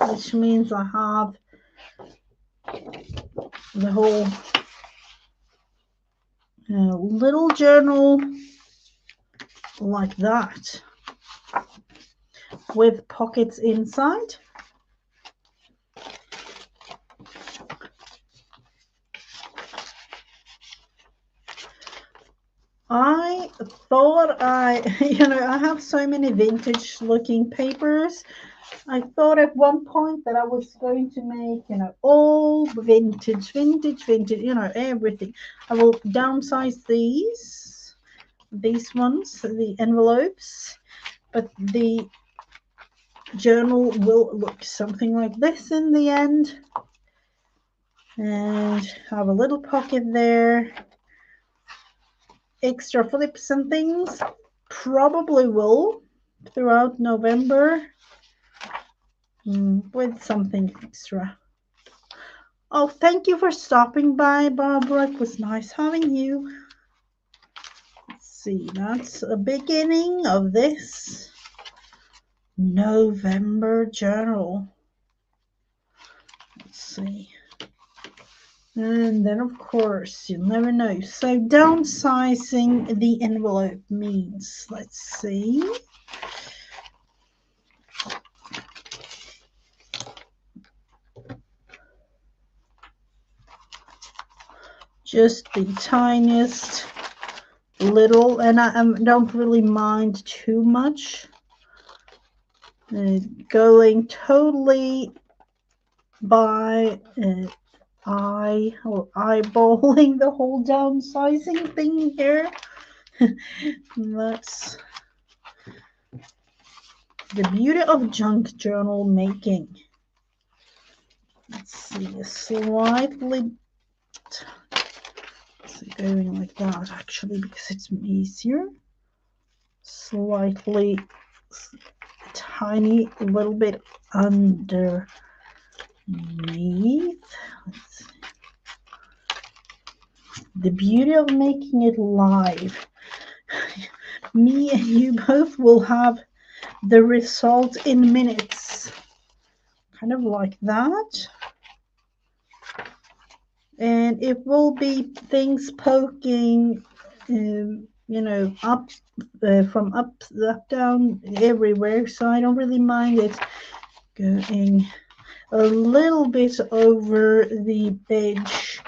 which means I have the whole little journal like that, with pockets inside. I thought I have so many vintage looking papers. I thought at one point that I was going to make, all vintage, everything. I will downsize these ones, the envelopes, but the journal will look something like this in the end. And have a little pocket there. Extra flips and things. Probably will throughout November with something extra. Oh, thank you for stopping by, Barbara. It was nice having you. Let's see, that's a beginning of this November journal. Let's see. And then, of course, you never know. So downsizing the envelope means, let's see. Just the tiniest little, and I don't really mind too much. Going totally by eyeballing the whole downsizing thing here. That's the beauty of junk journal making. Let's see, slightly going like that actually because it's easier. Slightly tiny little bit underneath. The beauty of making it live. Me and you both will have the result in minutes. Kind of like that. And it will be things poking, you know, up from up down everywhere. So I don't really mind it going a little bit over the edge.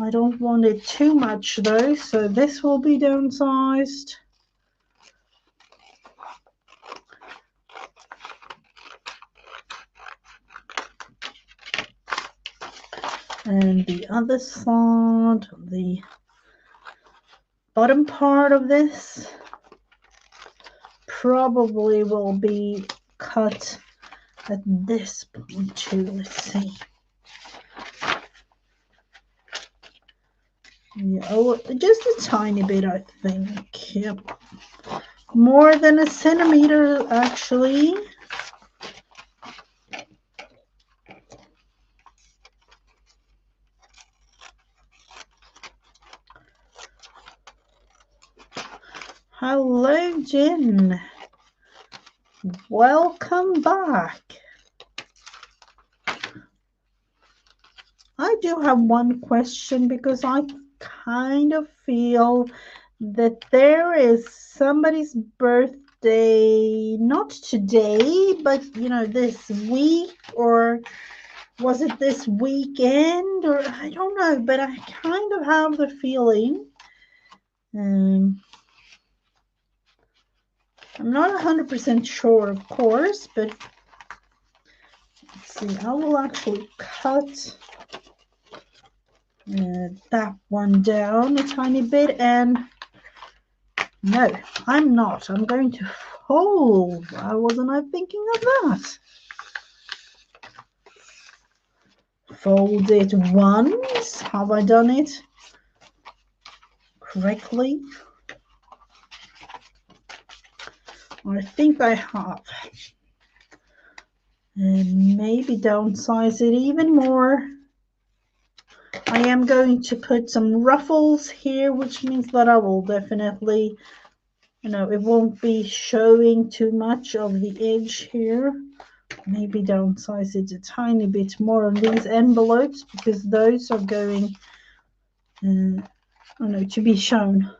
I don't want it too much though, so this will be downsized. And the other side, the bottom part of this probably will be cut at this point too. Let's see. Yeah, oh, just a tiny bit, I think. Yep. More than a centimeter, actually. Hello, Jen. Welcome back. I do have one question because I kind of feel that there is somebody's birthday, not today, but you know, this week, or was it this weekend, or I don't know, but I kind of have the feeling. I'm not 100% sure, of course, but let's see, I will actually cut that one down a tiny bit, and no, I'm not. I'm going to fold. Why wasn't I thinking of that? Fold it once. Have I done it correctly? I think I have. And maybe downsize it even more. I am going to put some ruffles here, which means that I will definitely, you know, it won't be showing too much of the edge here. Maybe downsize it a tiny bit more on these envelopes because those are going, to be shown.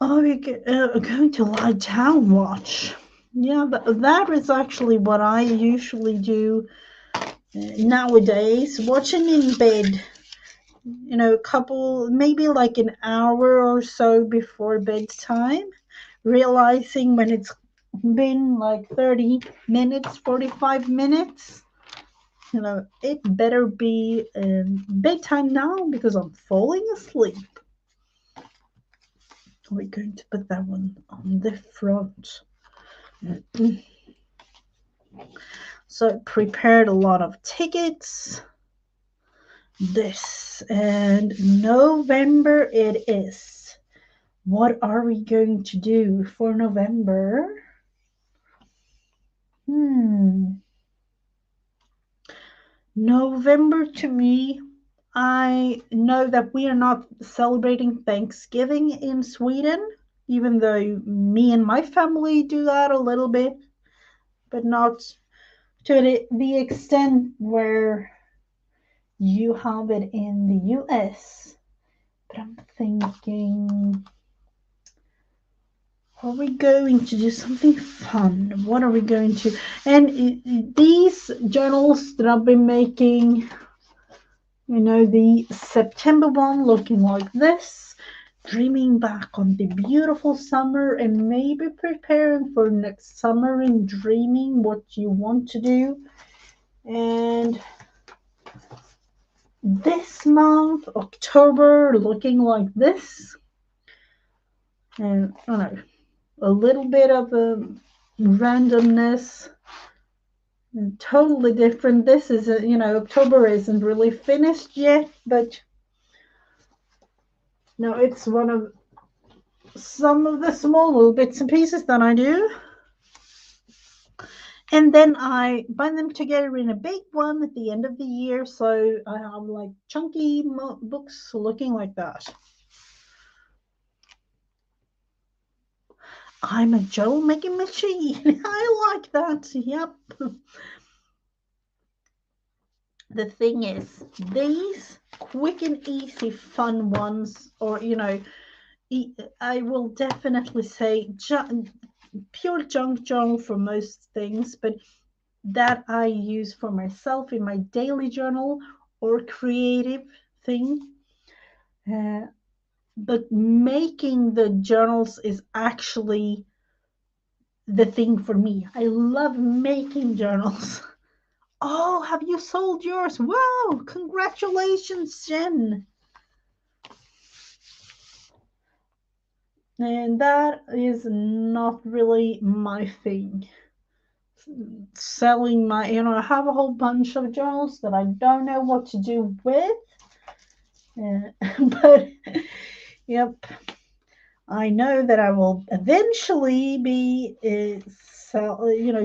Oh, we're going to lie down watch. Yeah, that is actually what I usually do nowadays, watching in bed. You know, maybe like an hour or so before bedtime, realizing when it's been like 30 minutes, 45 minutes, you know, it better be bedtime now because I'm falling asleep. We're going to put that one on the front. So prepared a lot of tickets. This, and November it is. What are we going to do for November? November to me, I know that we are not celebrating Thanksgiving in Sweden, even though me and my family do that a little bit, but not to the extent where you have it in the US. But I'm thinking, are we going to do something fun? What are we going to? And these journals that I've been making, you know, the September one looking like this, dreaming back on the beautiful summer and maybe preparing for next summer and dreaming what you want to do. And this month, October, looking like this. And I don't know, a little bit of a randomness, and totally different. This is October isn't really finished yet, but no, it's one of some of the small little bits and pieces that I do. And then I bind them together in a big one at the end of the year. So I have like chunky books looking like that. I'm a journal making machine. I like that. Yep. The thing is, these quick and easy fun ones, or I will definitely say pure junk journal for most things, but that I use for myself in my daily journal or creative thing. But making the journals is actually the thing for me. I love making journals. Oh, have you sold yours? Wow, congratulations, Jen. And that is not really my thing. Selling my, I have a whole bunch of journals that I don't know what to do with. But, yep, I know that I will eventually be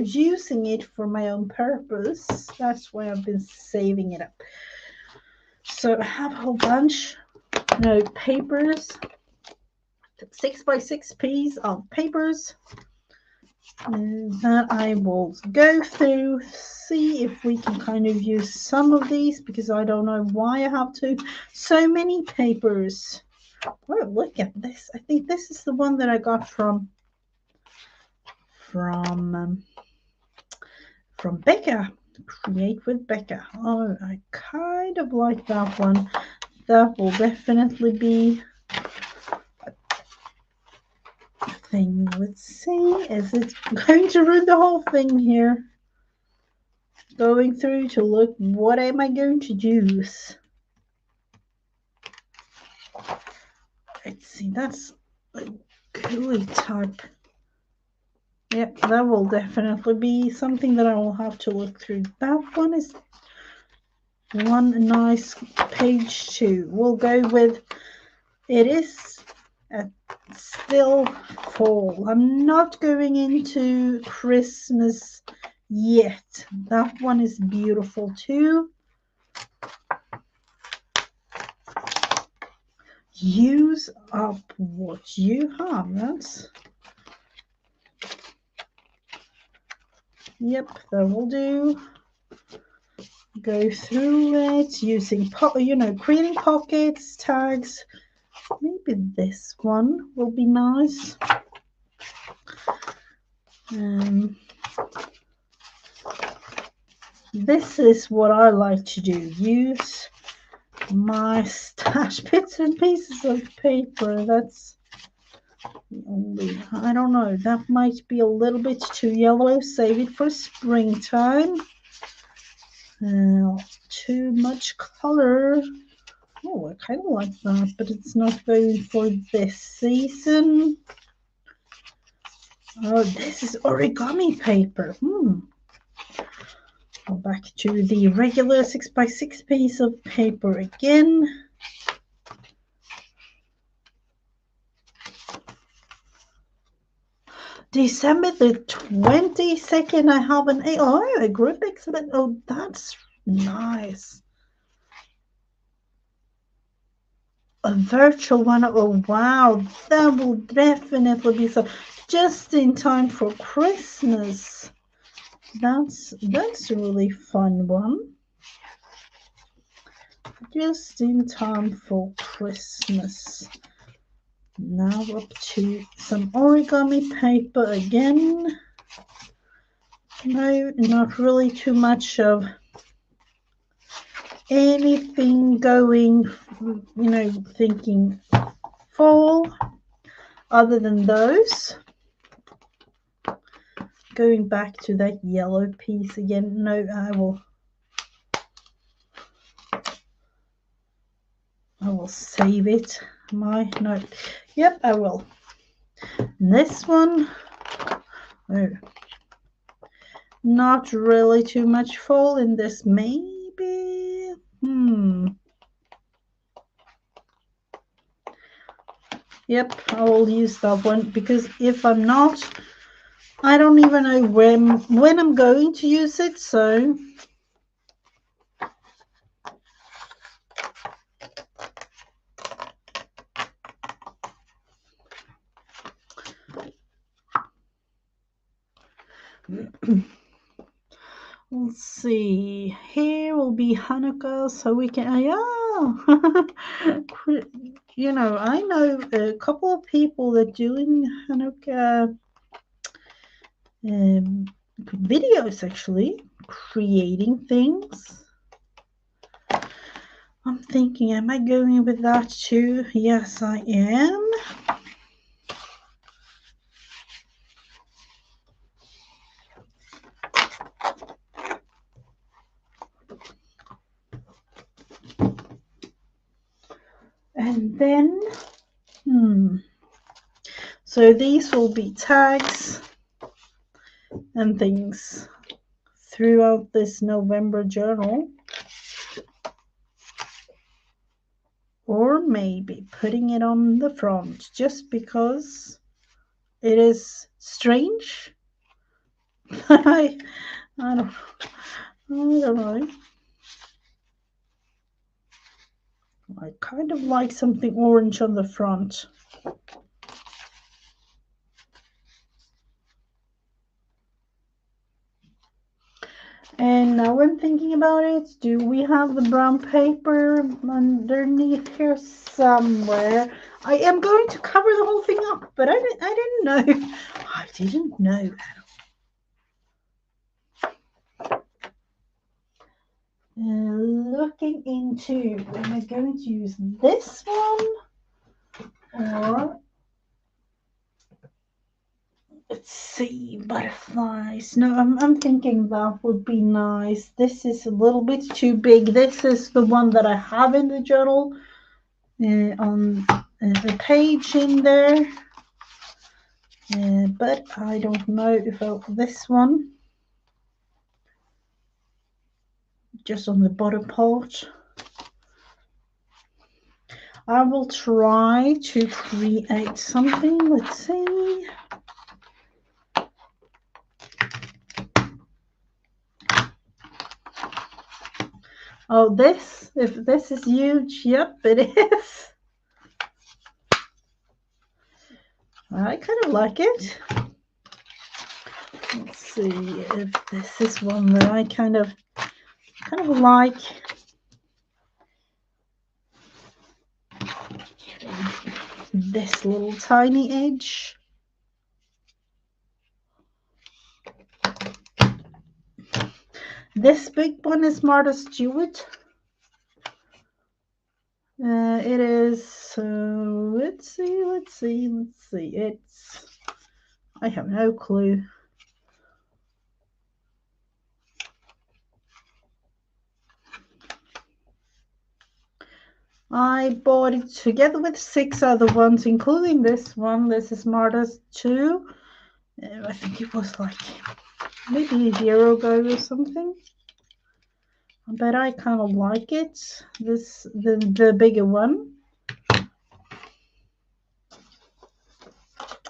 using it for my own purpose. That's why I've been saving it up. So I have a whole bunch, papers, 6x6 piece of papers that I will go through, see if we can kind of use some of these, because I don't know why I have so many papers. Oh, look at this. I think this is the one that I got from Becca. Create with Becca. Oh, I kind of like that one. That will definitely be a thing. Let's see. Is it going to ruin the whole thing here? Going through to look, what am I going to use? Let's see. That's a gooey type. Yep, that will definitely be something that I will have to look through. That one is one nice page too. We'll go with, it is still fall. I'm not going into Christmas yet. That one is beautiful too. Use up what you have. That's, yep, that will do. Go through it using creating pockets, tags. Maybe this one will be nice. This is what I like to do. Use my stash bits and pieces of paper. That's the only, I don't know, that might be a little bit too yellow. Save it for springtime. Too much color. Oh, I kind of like that, but it's not going for this season. Oh, this is origami paper. Go back to the regular 6x6 piece of paper again. December the 22nd, I have a group exhibit. Oh, that's nice. A virtual one. Oh, wow. That will definitely be so. Just in time for Christmas. That's a really fun one. Just in time for Christmas. Now up to some origami paper again. No, not really too much of anything going, thinking fall other than those. Going back to that yellow piece again. No, I will save it. No. Yep, I will. And this one, oh, not really too much fall in this, maybe. Yep, I will use that one, because if I'm not, I don't even know when I'm going to use it, so let's see. Here will be Hanukkah, so we can, you know, I know a couple of people that are doing Hanukkah videos, actually, creating things. I'm thinking, am I going with that too? Yes, I am. And then, so these will be tags and things throughout this November journal. Or maybe putting it on the front, just because it is strange. I don't know. I kind of like something orange on the front. And now I'm thinking about it. Do we have the brown paper underneath here somewhere? I am going to cover the whole thing up, but I didn't know. I didn't know. Looking into, am I going to use this one, or let's see, butterflies? No, I'm thinking that would be nice. This is a little bit too big. This is the one that I have in the journal on the page in there, but I don't know if this one, just on the bottom part. I will try to create something. Let's see. Oh, if this is huge, yep, it is. I kind of like it. Let's see if this is one that I kind of like. This little tiny edge. This big one is Martha Stewart. It is, let's see. It's, I have no clue. I bought it together with 6 other ones, including this one. This is Martha's too. I think it was like maybe a year ago or something. But I kind of like it. The bigger one.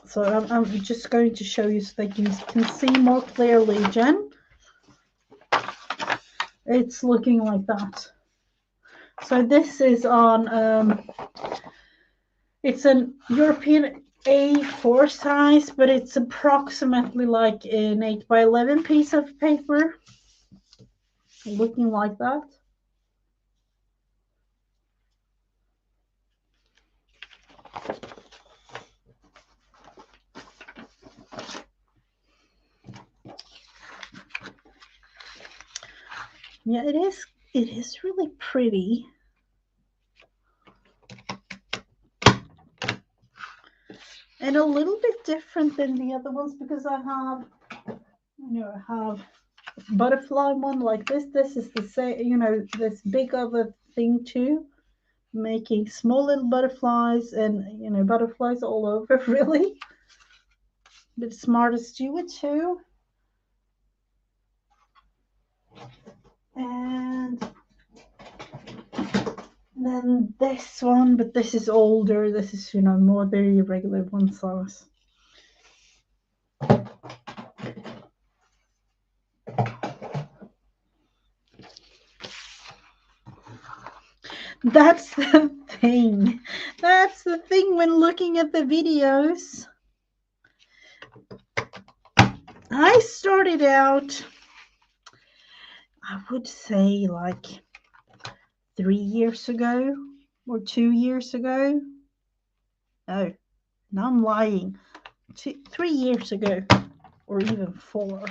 So I'm just going to show you so that you can see more clearly, Jen. It's looking like that. So this is on, it's an European A4 size, but it's approximately like an 8x11 piece of paper. Looking like that. Yeah, it is really pretty. and a little bit different than the other ones because I have, I have butterfly one like this. This is the same, this big of a thing too, making small little butterflies and, butterflies all over really. But smart as do it too. And then this one, but this is older. This is, more very regular one size. That's the thing. That's the thing when looking at the videos. I started out, I would say like 3 years ago or 2 years ago. No, I'm lying. 3 years ago or even 4.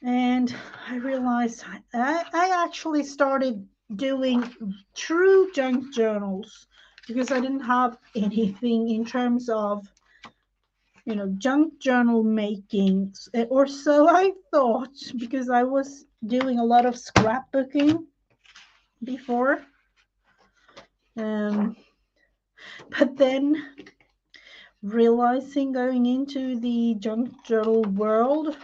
And I realized I actually started doing true junk journals because I didn't have anything in terms of, junk journal making, or so I thought, because I was doing a lot of scrapbooking before. But then realizing going into the junk journal world,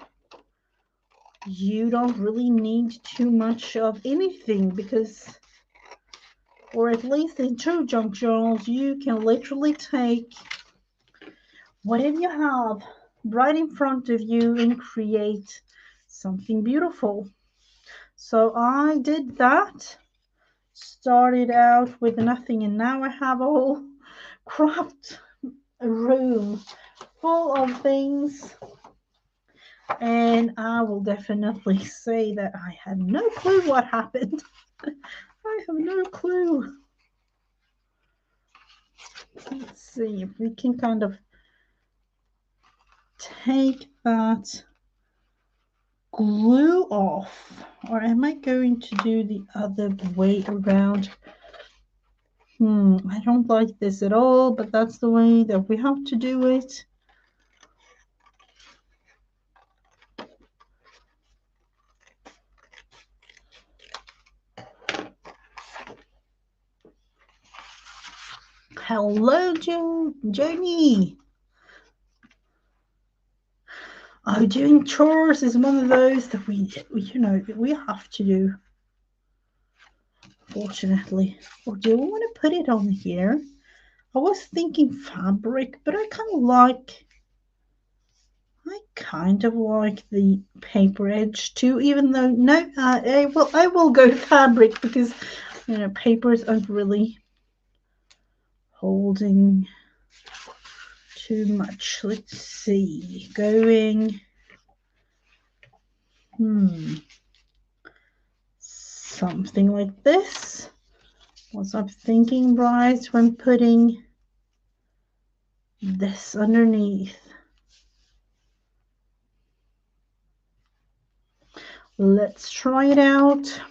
you don't really need too much of anything because, or at least in true junk journals, you can literally take whatever you have right in front of you and create something beautiful. So I did that. Started out with nothing, and now I have a whole craft room full of things. And I will definitely say that I have no clue what happened. I have no clue. Let's see if we can kind of take that glue off, or am I going to do the other way around? I don't like this at all, but that's the way that we have to do it. Hello, Joni. Oh, doing chores is one of those that we have to do. Fortunately. Or do we want to put it on here? I was thinking fabric, but I kind of like the paper edge too, even though no, I will go fabric because papers aren't really holding too much. Let's see, going something like this. Was I thinking right when putting this underneath? Let's try it out.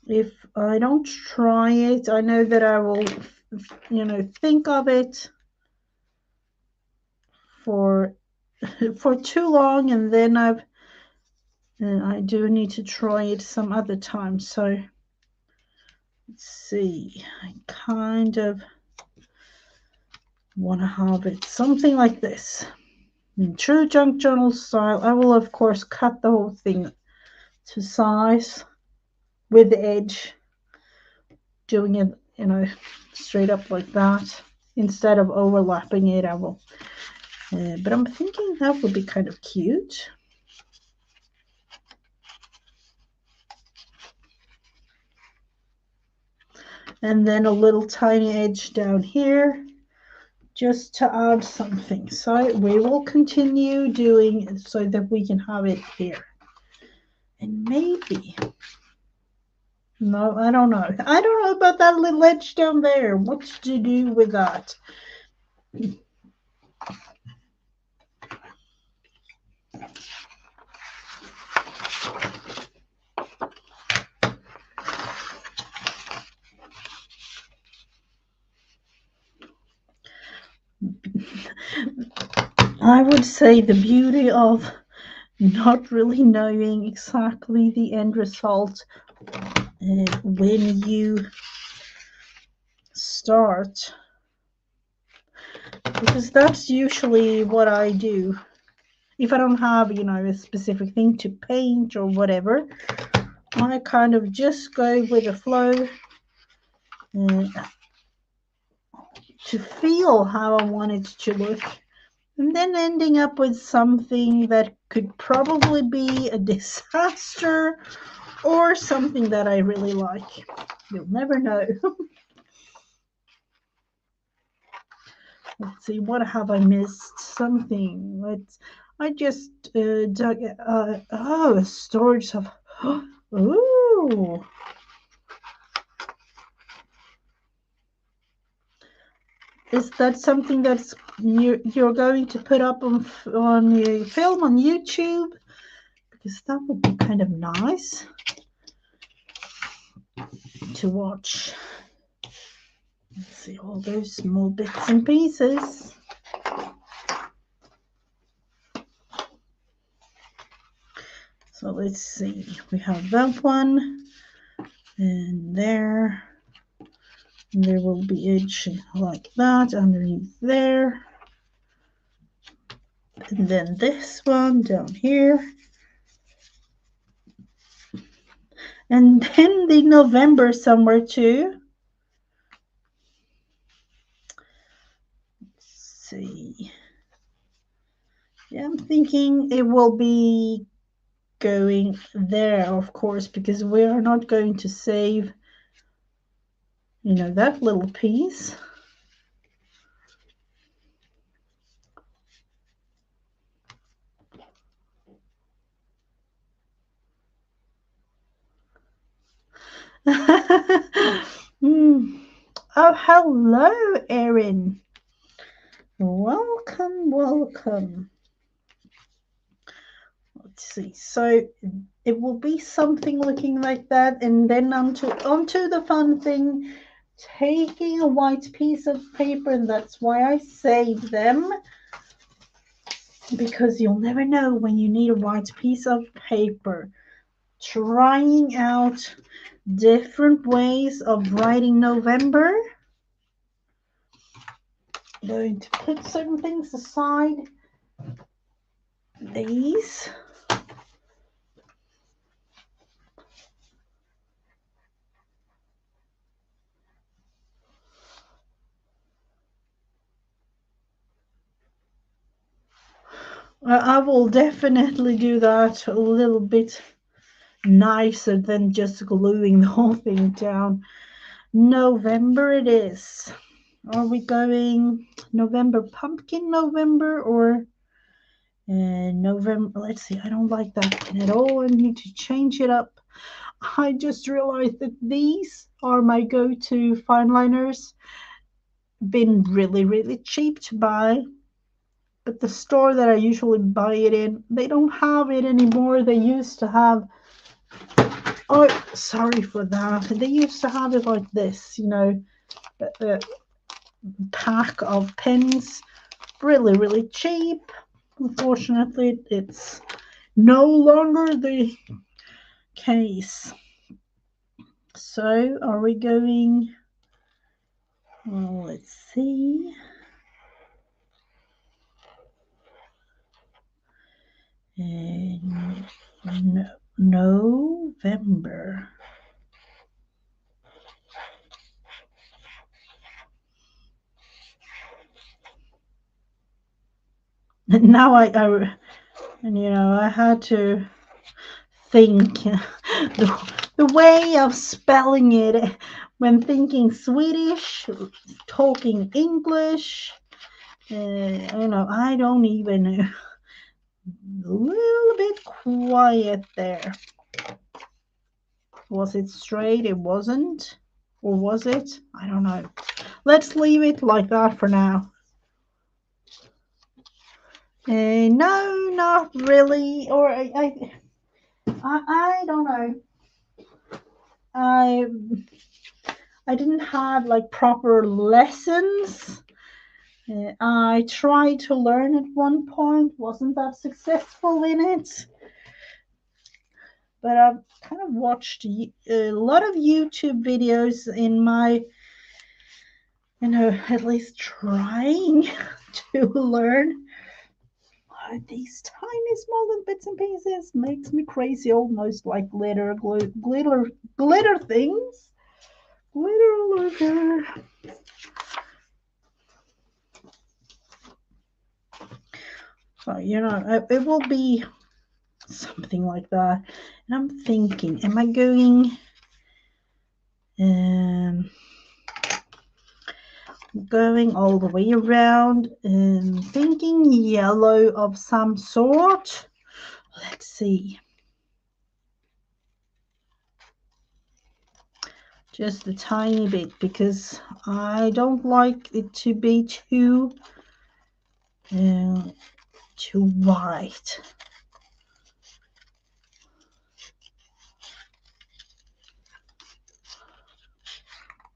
If I don't try it, I know that I will, think of it for too long, and then I do need to try it some other time. So let's see. I kind of want to have it something like this. In true junk journal style, I will of course cut the whole thing to size with the edge, doing it, straight up like that. Instead of overlapping it, I will. But I'm thinking that would be kind of cute. And then a little tiny edge down here, just to add something. So we will continue doing so that we can have it here. And maybe, no, I don't know. I don't know about that little edge down there. What to do with that? I would say the beauty of not really knowing exactly the end result when you start, because that's usually what I do. If I don't have, a specific thing to paint or whatever, I kind of just go with the flow to feel how I want it to look. And then ending up with something that could probably be a disaster or something that I really like. You'll never know. Let's see, what have I missed? Something. I just dug. A storage of. Ooh. Is that something that's you're going to put up on your film on YouTube? Because that would be kind of nice to watch. Let's see all those small bits and pieces. So let's see. We have that one, and there. And there will be edge like that underneath there. And then this one down here. And then the November somewhere too. Let's see. Yeah, I'm thinking it will be going there, of course, because we are not going to save, that little piece. Oh, hello, Erin. Welcome, welcome. Let's see. So it will be something looking like that, and then onto the fun thing, taking a white piece of paper, and that's why I saved them, because you'll never know when you need a white piece of paper. Trying out different ways of writing November. I'm going to put certain things aside. These. I will definitely do that a little bit nicer than just gluing the whole thing down. November it is. Are we going November pumpkin November or November? Let's see. I don't like that at all. I need to change it up. I just realized that these are my go-to fine liners. Been really, really cheap to buy. But the store that I usually buy it in, they don't have it anymore. They used to have, oh, sorry for that. They used to have it like this, a pack of pens, really, really cheap. Unfortunately, it's no longer the case. So, are we going? Well, let's see. November. Now I had to think the way of spelling it when thinking Swedish, talking English. I don't even know. A little bit quiet there. Was it straight? It wasn't. Or was it? I don't know. Let's leave it like that for now. No, not really. Or I don't know. I didn't have like proper lessons I tried to learn at one point, wasn't that successful in it, but I've kind of watched a lot of YouTube videos in my, at least trying to learn. These tiny small little bits and pieces makes me crazy, almost like glitter things. Glitter. So, it will be something like that. And I'm thinking, am I going all the way around and thinking yellow of some sort? Let's see. Just a tiny bit, because I don't like it to be too white.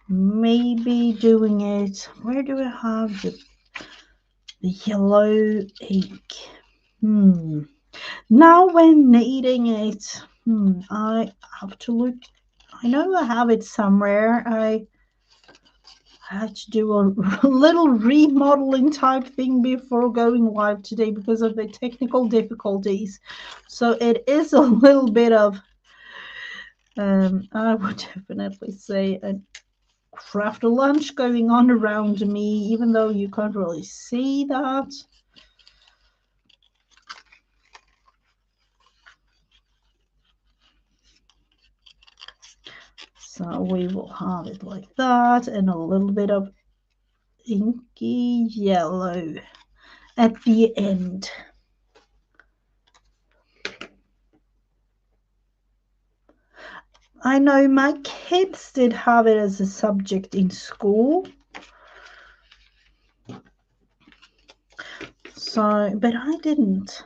Maybe doing it, where do I have the yellow ink? Now when needing it, I have to look. I know I have it somewhere. I had to do a little remodeling type thing before going live today because of the technical difficulties. So it is a little bit of, I would definitely say, a craft lunch going on around me, even though you can't really see that. So we will have it like that, and a little bit of inky yellow at the end. I know my kids did have it as a subject in school. So, but I didn't.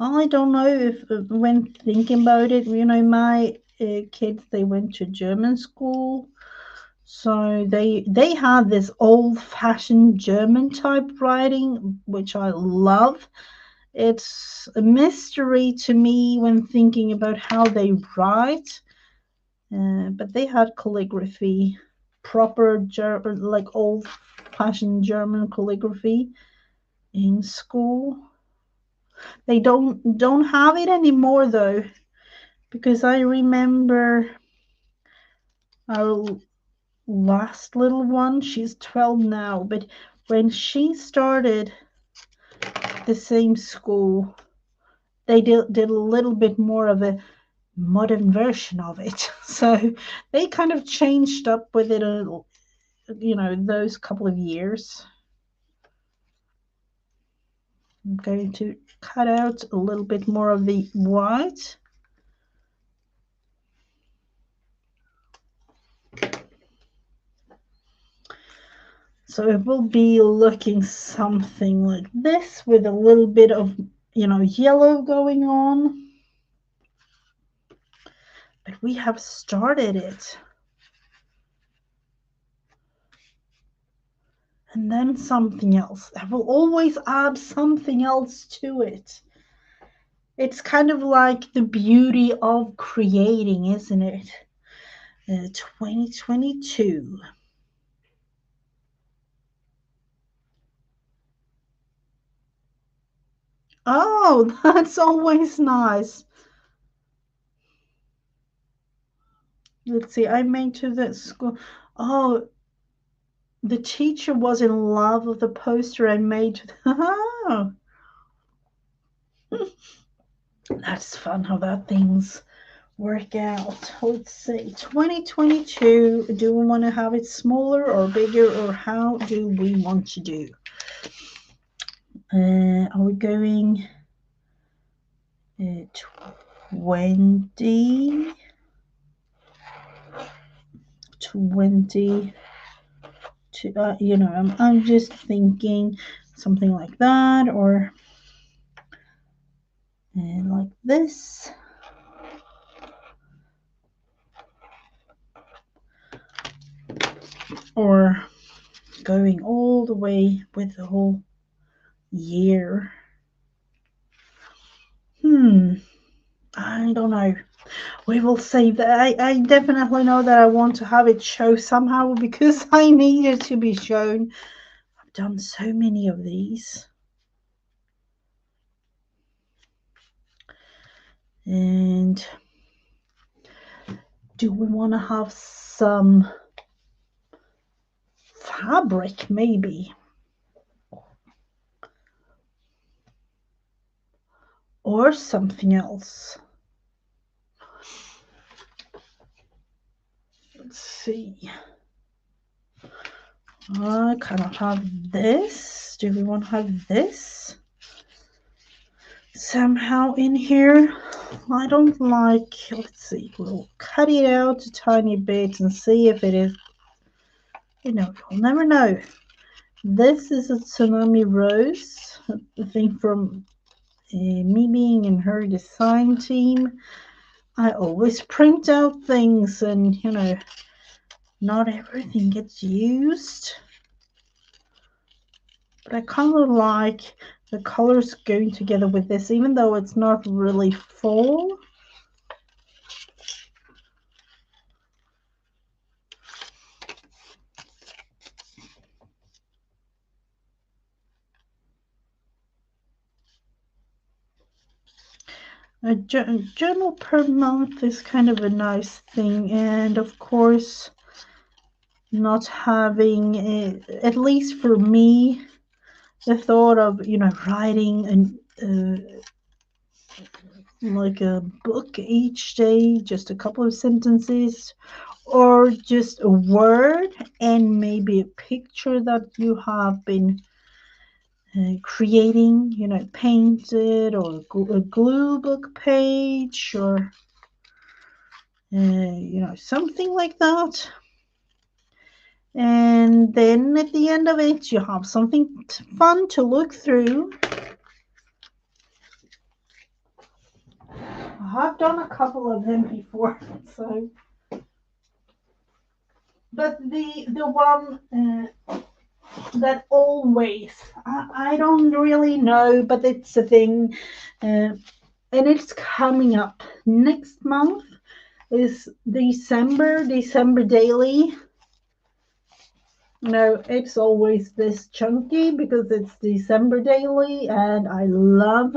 I don't know if, when thinking about it, my kids, they went to German school. So they had this old-fashioned German typewriting, which I love. It's a mystery to me when thinking about how they write. But they had calligraphy, proper like old-fashioned German calligraphy in school. They don't have it anymore though, because I remember our last little one, she's 12 now, but when she started the same school, they did a little bit more of a modern version of it. So they kind of changed up with it those couple of years. I'm going to cut out a little bit more of the white. So it will be looking something like this, with a little bit of, yellow going on. But we have started it. And then something else. I will always add something else to it. It's kind of like the beauty of creating, isn't it? 2022. Oh, that's always nice. Let's see, I made to the school. Oh, the teacher was in love with the poster I made. Oh, that's fun how that things work out. Let's see, 2022. Do we want to have it smaller or bigger, or how do we want to do? Are we going 20? 20 to, I'm just thinking something like that, or like this. Or going all the way with the whole year. I don't know. We will see. I definitely know that I want to have it show somehow because I need it to be shown. I've done so many of these. And do we want to have some fabric maybe? Or something else? Let's see. I kind of have this. Do we want to have this somehow in here? I don't like, let's see, we'll cut it out a tiny bit and see if it is, you know, you'll never know. This is a Tsunami Rose, a thing from me being in her design team. I always print out things and, you know, not everything gets used. But I kind of like the colors going together with this, even though it's not really full. A journal per month is kind of a nice thing, and of course not having at least for me, the thought of, you know, writing like a book each day, just a couple of sentences, or just a word and maybe a picture that you have been creating, you know, painted, or a glue book page, or you know, something like that. And then at the end of it, you have something fun to look through. I've done a couple of them before, so. But the one that always, I don't really know, but it's a thing, and it's coming up next month. Is December daily. No, it's always this chunky because it's December daily, and I love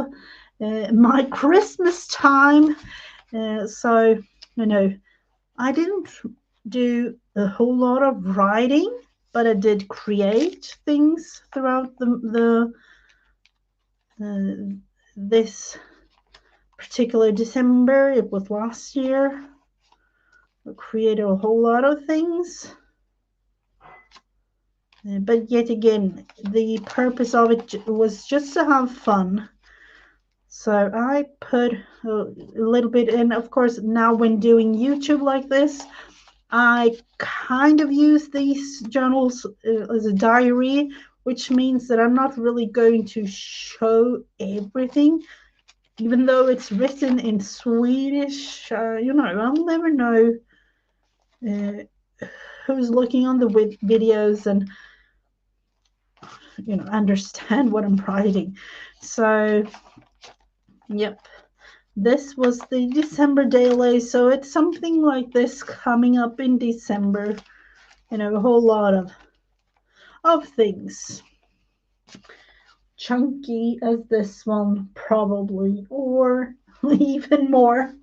my Christmas time. So, you know, I didn't do a whole lot of writing, but I did create things throughout this particular December. It was last year. I created a whole lot of things. But yet again, the purpose of it was just to have fun. So I put a little bit in. Of course, now when doing YouTube like this, I kind of use these journals as a diary, which means that I'm not really going to show everything, even though it's written in Swedish. You know, I'll never know who's looking on the videos and, you know, understand what I'm writing. So, yep, this was the December daily. So it's something like this coming up in December. You know, a whole lot of things. Chunky as this one, probably, or even more.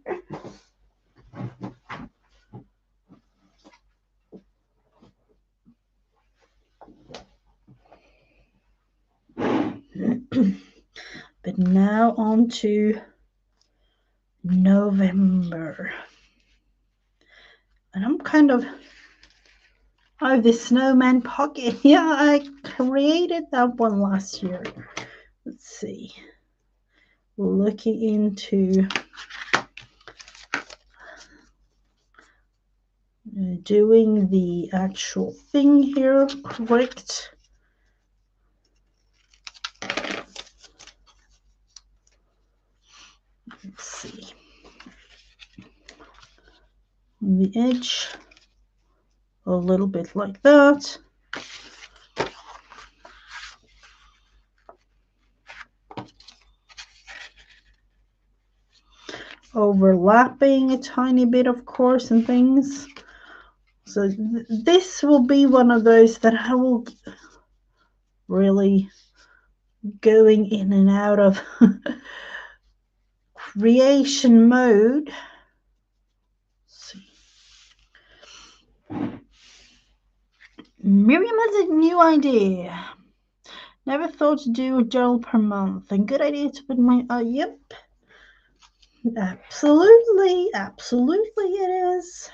But now on to November. And I'm kind of, I have this snowman pocket. Yeah, I created that one last year. Let's see. Looking into doing the actual thing here correct. Let's see. On the edge, a little bit like that. overlapping a tiny bit, of course, and things. So this will be one of those that I will really going in and out of creation mode. Let's see. Miriam has a new idea. Never thought to do a journal per month. And good idea to put my yep. Absolutely, absolutely it is.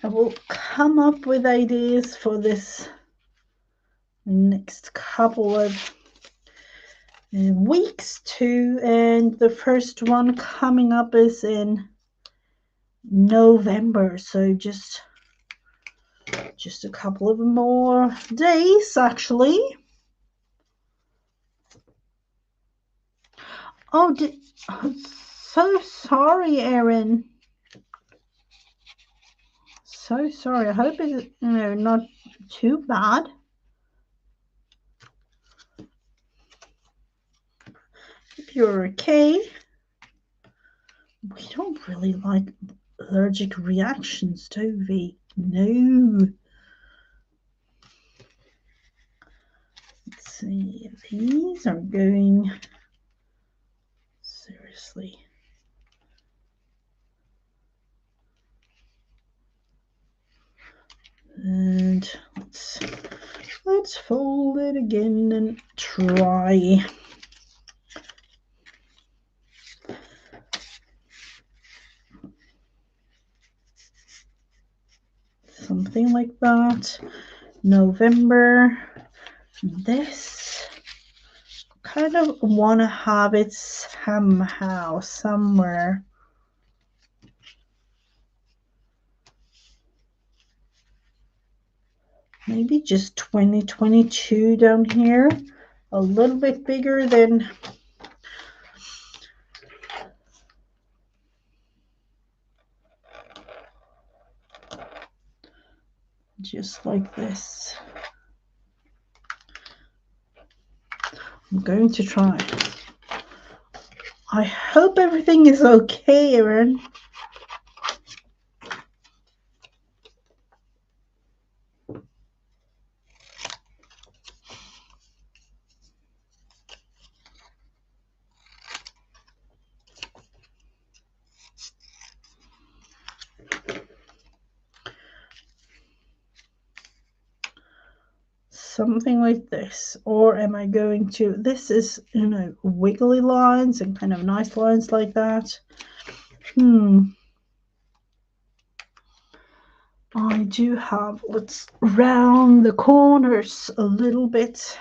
I will come up with ideas for this next couple of weeks too, and the first one coming up is in November, so just a couple of more days actually. Oh, so sorry, Erin. So sorry. I hope it's not too bad. If you're okay. We don't really like allergic reactions, do we? No. Let's see. These are going seriously. And let's fold it again and try. Something like that. November. This kind of want to have it somehow, somewhere. Maybe just 2022 down here. A little bit bigger than just like this. I'm going to try. I hope everything is okay, Erin. Something like this, or am I going to, this is, wiggly lines and kind of nice lines like that. I do have, let's round the corners a little bit.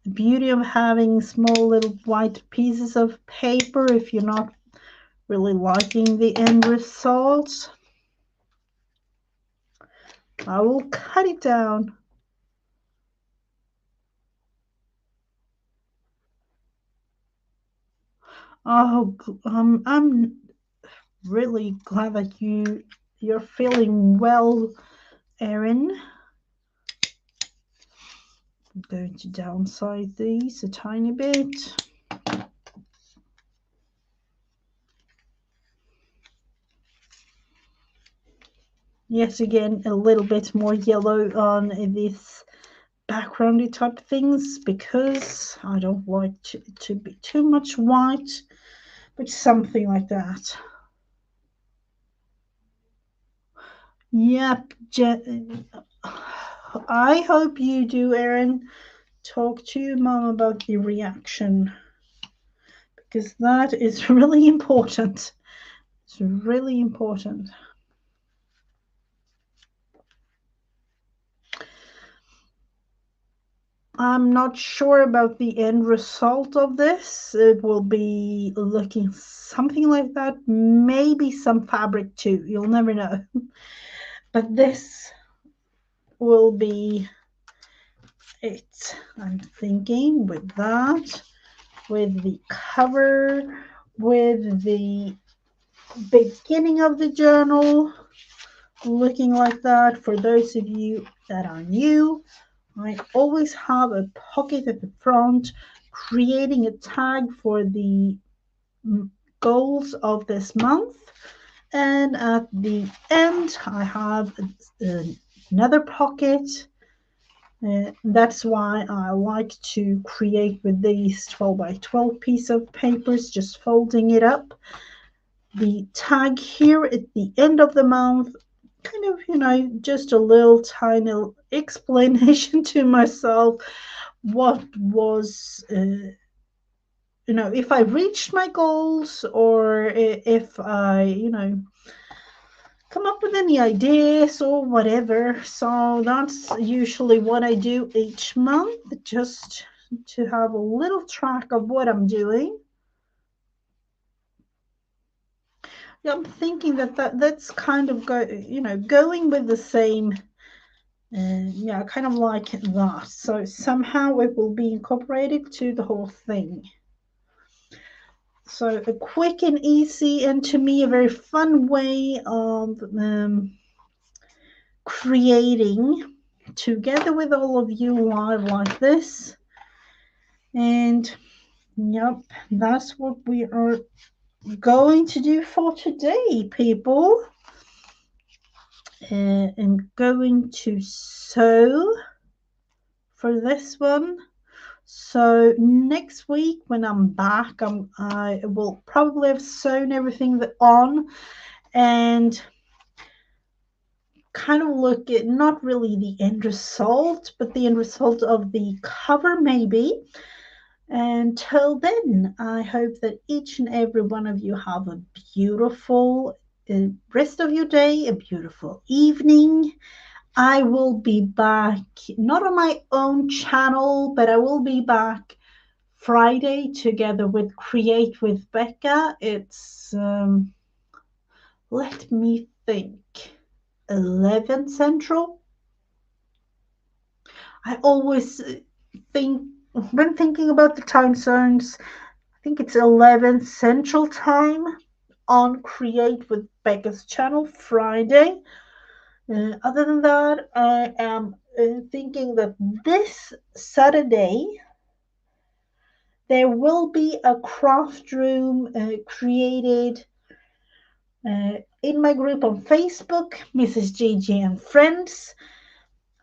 The beauty of having small little white pieces of paper, if you're not really liking the end result, I will cut it down. Oh, I'm really glad that you're feeling well, Erin. I'm going to downside these a tiny bit. Yet again, a little bit more yellow on this backgroundy type things because I don't like to be too much white, but something like that. Yep, I hope you do, Erin. Talk to your mom about the reaction because that is really important. It's really important. I'm not sure about the end result of this. It will be looking something like that. Maybe some fabric too. You'll never know. But this will be it. I'm thinking with that, with the cover, with the beginning of the journal. looking like that. For those of you that are new, I always have a pocket at the front, creating a tag for the goals of this month. And at the end, I have another pocket. That's why I like to create with these 12 by 12 piece of papers, just folding it up. The tag here at the end of the month, kind of, just a little tiny explanation to myself what was, if I reached my goals, or if I, come up with any ideas or whatever. So that's usually what I do each month, just to have a little track of what I'm doing. Yeah, I'm thinking that's kind of going with the same, yeah, kind of like that. So somehow it will be incorporated to the whole thing. So a quick and easy, and to me a very fun way of creating together with all of you live like this. And yep, that's what we are going to do for today, people. I'm going to sew for this one. So next week when I'm back, I will probably have sewn everything on and kind of look at not really the end result, but the end result of the cover maybe. Until then, I hope that each and every one of you have a beautiful rest of your day, a beautiful evening. I will be back, not on my own channel, but I will be back Friday together with Create with Becca. It's, let me think, 11 Central. I always think, when thinking about the time zones, I think it's 11 Central Time on Create with Becca's channel Friday. Other than that, I am thinking that this Saturday there will be a craft room created in my group on Facebook, Mrs. Gigi and Friends.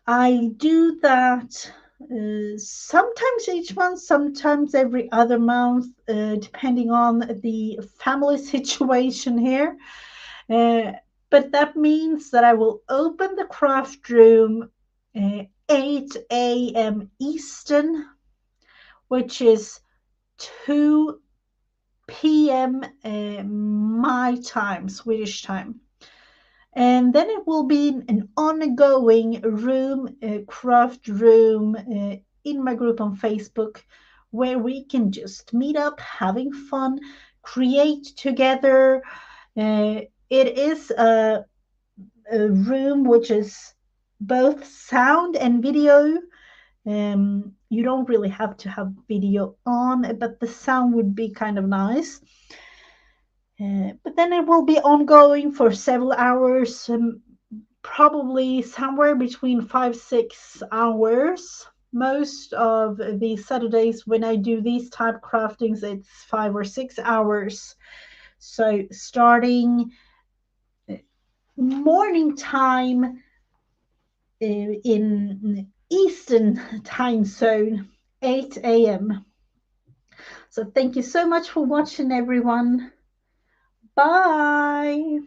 I do that sometimes each month, sometimes every other month, depending on the family situation here. But that means that I will open the craft room 8 a.m. Eastern, which is 2 p.m. My time, Swedish time. And then it will be an ongoing room, craft room in my group on Facebook, where we can just meet up, having fun, create together. It is a room which is both sound and video. You don't really have to have video on, but the sound would be kind of nice. But then it will be ongoing for several hours, probably somewhere between 5-6 hours. Most of the Saturdays when I do these type craftings, it's 5 or 6 hours. So starting morning time in Eastern time zone, 8 a.m. So thank you so much for watching, everyone. Bye.